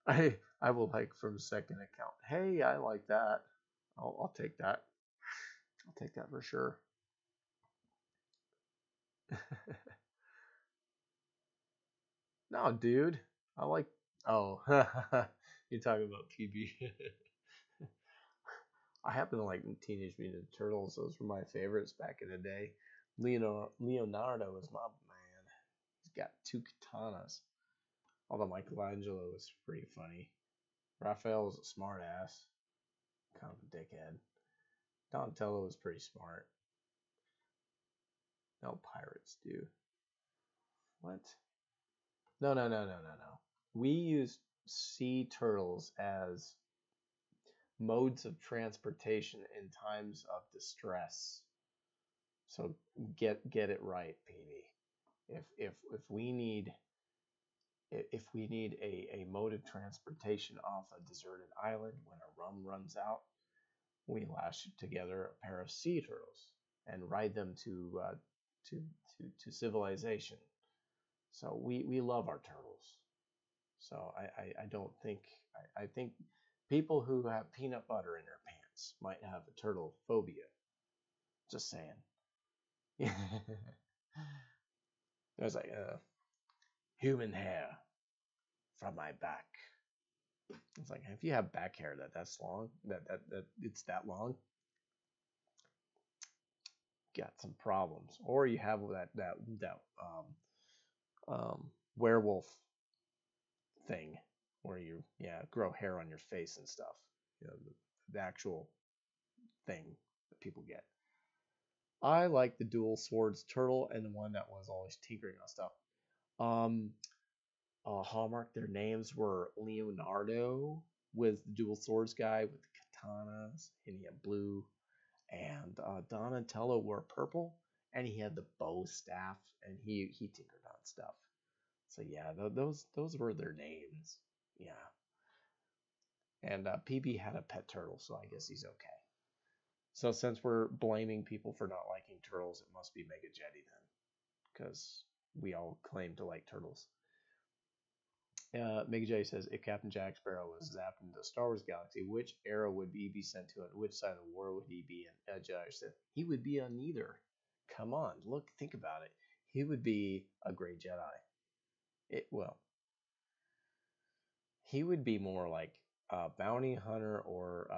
I will like from second account. Hey, I like that. I'll take that. I'll take that for sure. No, dude. I like. Oh, you're talking about PB. I happen to like Teenage Mutant Ninja Turtles. Those were my favorites back in the day. Leonardo is my man. He's got 2 katanas. Although Michelangelo was pretty funny. Raphael was a smart ass. Kind of a dickhead. Donatello was pretty smart. No pirates do. What? No. We use sea turtles as modes of transportation in times of distress. So get it right, PB. If we need a mode of transportation off a deserted island when our rum runs out, we lash together a pair of sea turtles and ride them to civilization. So we love our turtles. So I don't think I think people who have peanut butter in their pants might have a turtle phobia. Just saying. There's like human hair from my back. It's like if you have back hair that's long, that it's that long, got some problems. Or you have that werewolf thing where you grow hair on your face and stuff. You know, the actual thing that people get. I like the dual swords turtle and the one that was always tinkering on stuff. Hallmark, their names were Leonardo with the dual swords guy with the katanas, and he had blue, and Donatello wore purple, and he had the bow staff, and he tinkered on stuff. So yeah, those were their names. Yeah. And PB had a pet turtle, so I guess he's okay. So since we're blaming people for not liking turtles, it must be Mega Jetty then, because we all claim to like turtles. Mega Jetty says, if Captain Jack Sparrow was zapped into the Star Wars galaxy, which era would he be sent to, and which side of the war would he be in? Jedi said, he would be on neither. Come on, think about it. He would be a great Jedi. He would be more like a bounty hunter or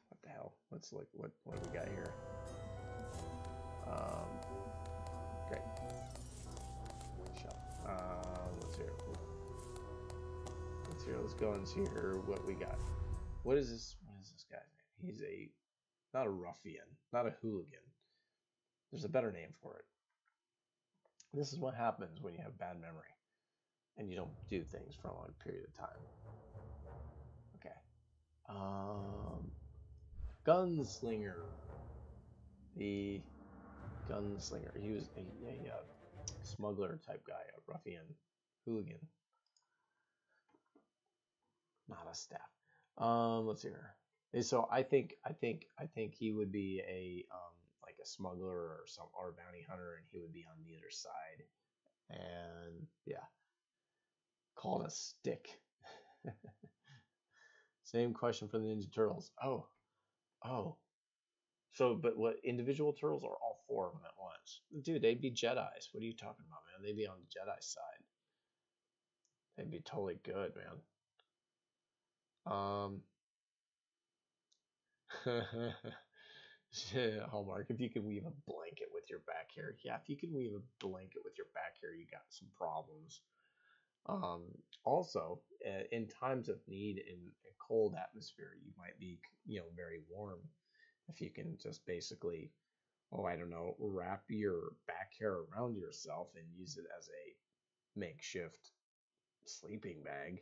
what the hell? Let's look. What do we got here? Great. Let's hear. Let's go and see here what we got. What is this? What is this guy's name? He's not a ruffian, not a hooligan. There's a better name for it. This is what happens when you have bad memory and you don't do things for a long period of time. Okay. Gunslinger. The gunslinger. He was a smuggler type guy, a ruffian, hooligan. Not a staff. Let's see here. So I think he would be a like a smuggler or a bounty hunter, and he would be on the other side. And yeah, called a stick. Same question for the Ninja Turtles. Oh. So, but what individual turtles or all 4 of them at once? Dude, they'd be Jedis. What are you talking about, man? They'd be on the Jedi side. They'd be totally good, man. Hallmark, if you can weave a blanket with your back hair. Yeah, if you can weave a blanket with your back hair, you got some problems. Um, Also, in times of need in a cold atmosphere, you might be, very warm if you can just basically, oh, I don't know, wrap your back hair around yourself and use it as a makeshift sleeping bag.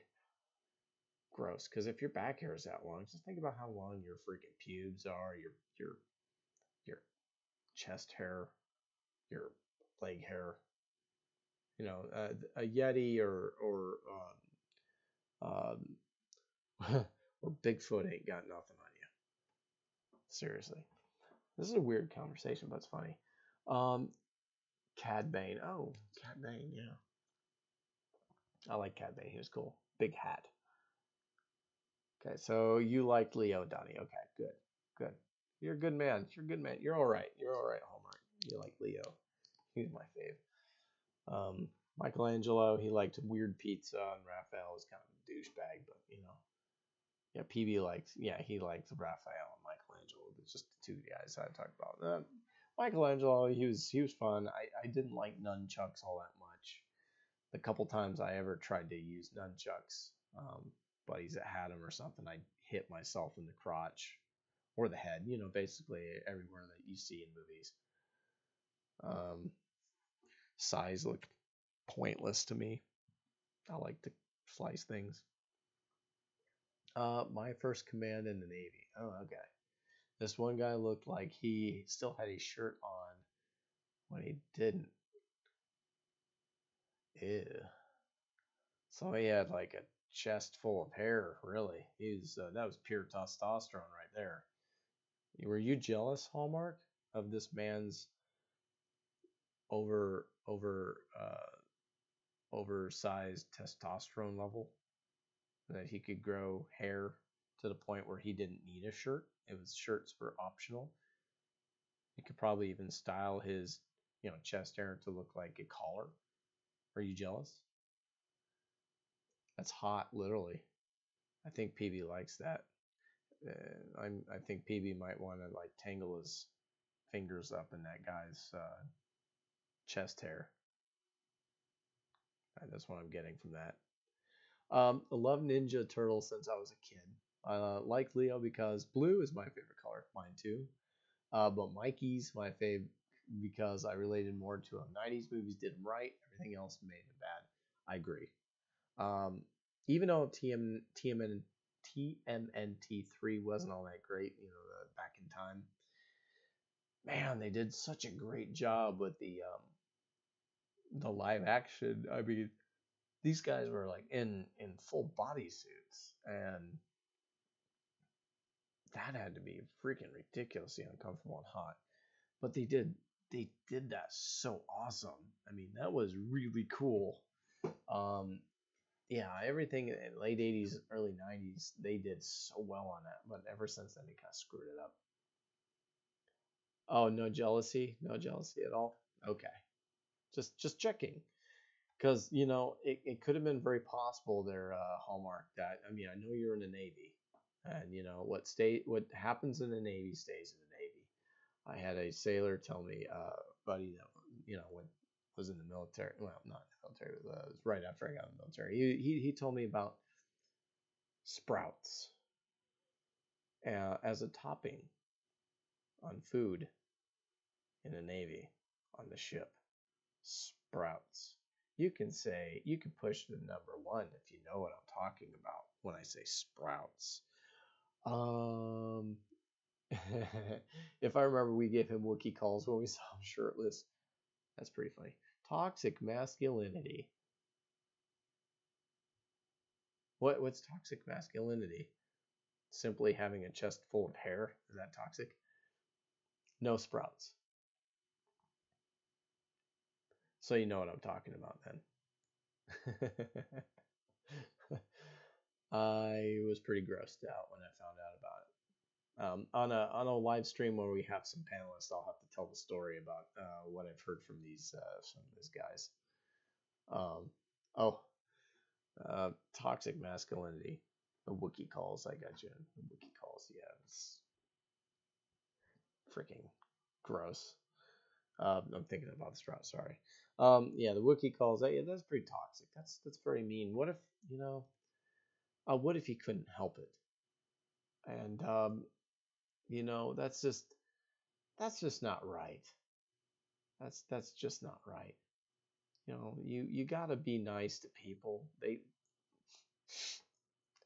Gross. Because if your back hair is that long, just think about how long your freaking pubes are, your chest hair, your leg hair. A Yeti or Bigfoot ain't got nothing on you. Seriously. This is a weird conversation, but it's funny. Cad Bane. Oh, Cad Bane, yeah. I like Cad Bane. He was cool. Big hat. Okay, so you liked Leo, Donnie. Okay, good. Good. You're a good man. You're a good man. You're all right. You're all right, Hallmark. You like Leo. He's my fave. Michelangelo, he liked weird pizza, and Raphael was kind of a douchebag, but yeah, PB likes, yeah, he likes Raphael and Michelangelo. It's just the two guys I talked about. Michelangelo, he was fun. I didn't like nunchucks all that much. The couple times I ever tried to use nunchucks, buddies that had them or something, I hit myself in the crotch or the head. Basically everywhere that you see in movies. Size looked pointless to me. I like to slice things. My first command in the Navy. Oh, okay. This one guy looked like he still had his shirt on when he didn't. Ew. So he had like a chest full of hair, really. That was pure testosterone right there. Were you jealous, Hallmark, of this man's oversized testosterone level? That he could grow hair to the point where he didn't need a shirt. Shirts were optional. He could probably even style his, chest hair to look like a collar. Are you jealous? That's hot, literally. I think PB likes that. I think PB might want to like tangle his fingers up in that guy's chest hair. That's what I'm getting from that. I love Ninja Turtles since I was a kid. I like Leo because blue is my favorite color. Mine too. But Mikey's my fave because I related more to him. 90s movies did him right. Everything else made him bad. I agree. Even though TMNT 3 wasn't all that great, back in time, man, they did such a great job with the live action. I mean, these guys were like in full bodysuits, and that had to be freaking ridiculously uncomfortable and hot. But they did that so awesome. I mean, that was really cool. Yeah, everything in late 80s, early 90s, they did so well on that. But ever since then, they kind of screwed it up. Oh, no jealousy? No jealousy at all? Okay. Just checking. Because, it could have been very possible there, Hallmark, that, I mean, I know you're in the Navy. And, what happens in the Navy stays in the Navy. I had a sailor tell me, buddy, that, was in the military. Well, not in the military. It was right after I got in the military. He told me about sprouts as a topping on food in the Navy on the ship. Sprouts. You can push the number 1 if you know what I'm talking about when I say sprouts. If I remember, we gave him Wookiee calls when we saw him shirtless. That's pretty funny. Toxic masculinity. What's toxic masculinity? Simply having a chest full of hair? Is that toxic? No sprouts. So you know what I'm talking about then. I was pretty grossed out when I found out about it. On a live stream where we have some panelists, I'll have to tell the story about what I've heard from these guys. Toxic masculinity. The Wookiee calls. I got you. The Wookiee calls. Yeah, it's freaking gross. I'm thinking about the Sprout. Sorry. Yeah, the Wookiee calls that. Yeah, that's pretty toxic. That's very mean. What if what if he couldn't help it? And that's just not right. That's just not right. You gotta be nice to people. They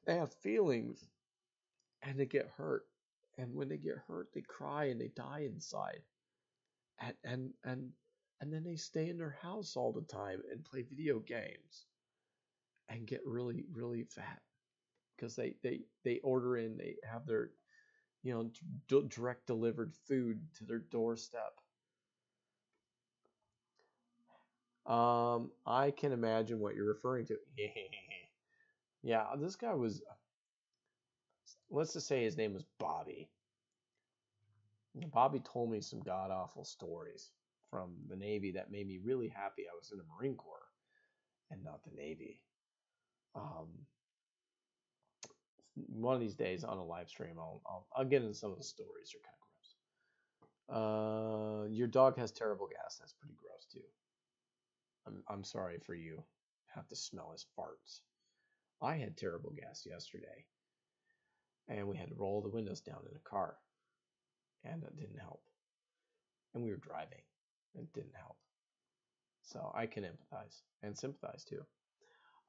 have feelings and they get hurt. And when they get hurt, they cry and they die inside. And and and and then they stay in their house all the time and play video games and get really really fat because they order in, they have their direct delivered food to their doorstep. I can imagine what you're referring to. Yeah, this guy was, let's just say his name was Bobby. Bobby told me some god awful stories from the Navy that made me really happy I was in the Marine Corps and not the Navy. One of these days on a live stream, I'll get into some of the stories. They're kind of gross. Your dog has terrible gas. That's pretty gross too. I'm sorry for you. Have to smell his farts. I had terrible gas yesterday, and we had to roll the windows down in the car, and it didn't help. And we were driving, and it didn't help. So I can empathize and sympathize too.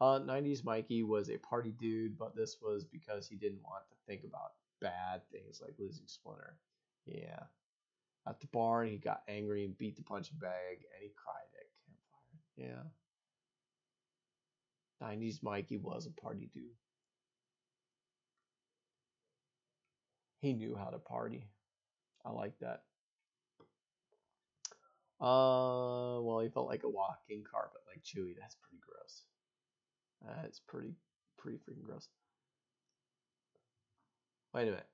90s Mikey was a party dude, but this was because he didn't want to think about bad things like losing Splinter. Yeah. At the barn, he got angry and beat the punching bag, and he cried at campfire. Yeah. 90s Mikey was a party dude. He knew how to party. I like that. Well, he felt like a walking carpet like Chewie. That's pretty gross. That's pretty freaking gross. Wait a minute.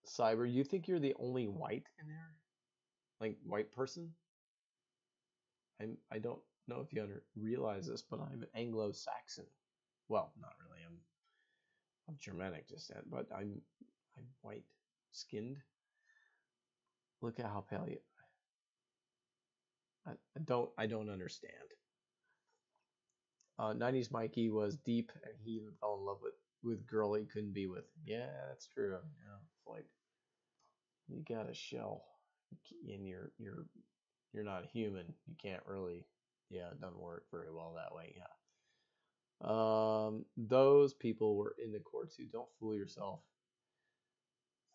Cyber, you think you're the only white in there? Like, white person? I don't know if you realize this, but I'm Anglo-Saxon. Well, not really. I'm of Germanic descent, but I'm white skinned. Look at how pale you. I don't understand. 90s Mikey was deep, and he even fell in love with girl he couldn't be with. Yeah, that's true. Yeah, it's like you got a shell, and you're not human. You can't really. Yeah, it doesn't work very well that way. Yeah. Those people were in the court too. Don't fool yourself.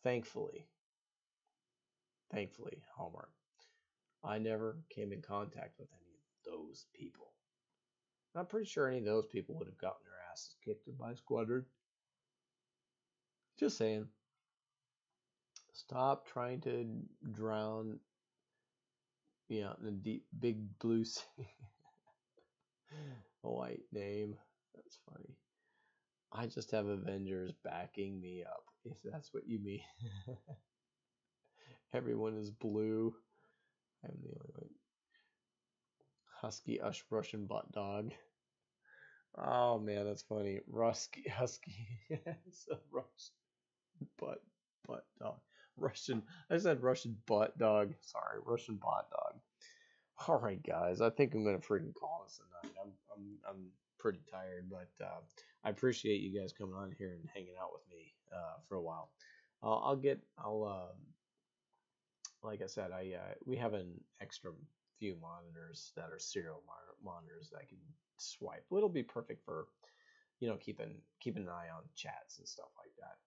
Thankfully, Hallmark, I never came in contact with any of those people. I'm pretty sure any of those people would have gotten their asses kicked in my squadron. Just saying. Stop trying to drown, the deep, big blue sea. A white name. That's funny. I just have Avengers backing me up, if that's what you mean. Everyone is blue. I'm the only one. Husky Russian butt dog. Oh man, that's funny. Husky. It's a Russian butt dog. Russian. I said Russian butt dog. Sorry, Russian butt dog. All right, guys. I think I'm gonna freaking call this a night. I'm pretty tired, but I appreciate you guys coming on here and hanging out with me for a while. Like I said, we have an extra few monitors that are serial monitors that I can swipe. It'll be perfect for, keeping an eye on chats and stuff like that.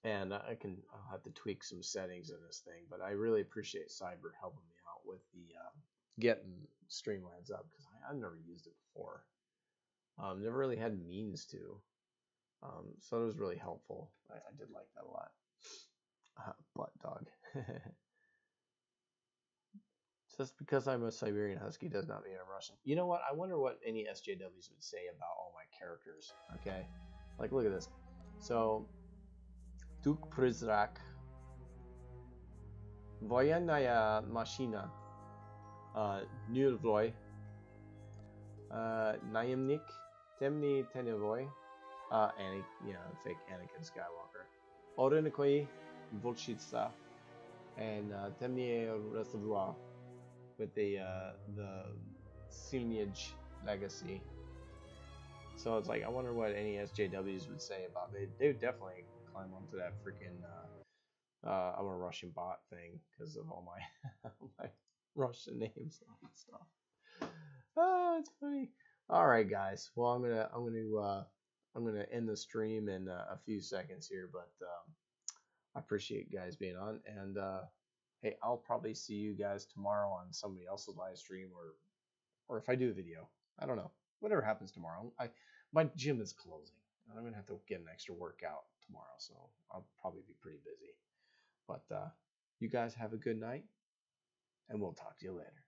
And I'll have to tweak some settings in this thing, but I really appreciate Cyber helping me out with the getting Streamlabs up because I've never used it before. Never really had means to. So it was really helpful. I did like that a lot. Butt dog. Just because I'm a Siberian Husky does not mean I'm Russian. You know what? I wonder what any SJWs would say about all my characters. Okay? Like, look at this. So, Duke Prizrak. Wojenная машина. Nurvloy. Najemnik. Temny Tenevoi. Fake Anakin Skywalker. Orenikoi. Volchitsa and Temnier Restaurant with the Signage Legacy. So it's like, I wonder what any SJWs would say about it. They would definitely climb onto that freaking I'm a Russian bot thing because of all my my Russian names and stuff. Oh, it's funny. All right, guys. Well, I'm gonna end the stream in a few seconds here, but I appreciate you guys being on, and hey, I'll probably see you guys tomorrow on somebody else's live stream, or if I do a video, I don't know. Whatever happens tomorrow, my gym is closing. I'm gonna have to get an extra workout tomorrow, so I'll probably be pretty busy. But you guys have a good night, and we'll talk to you later.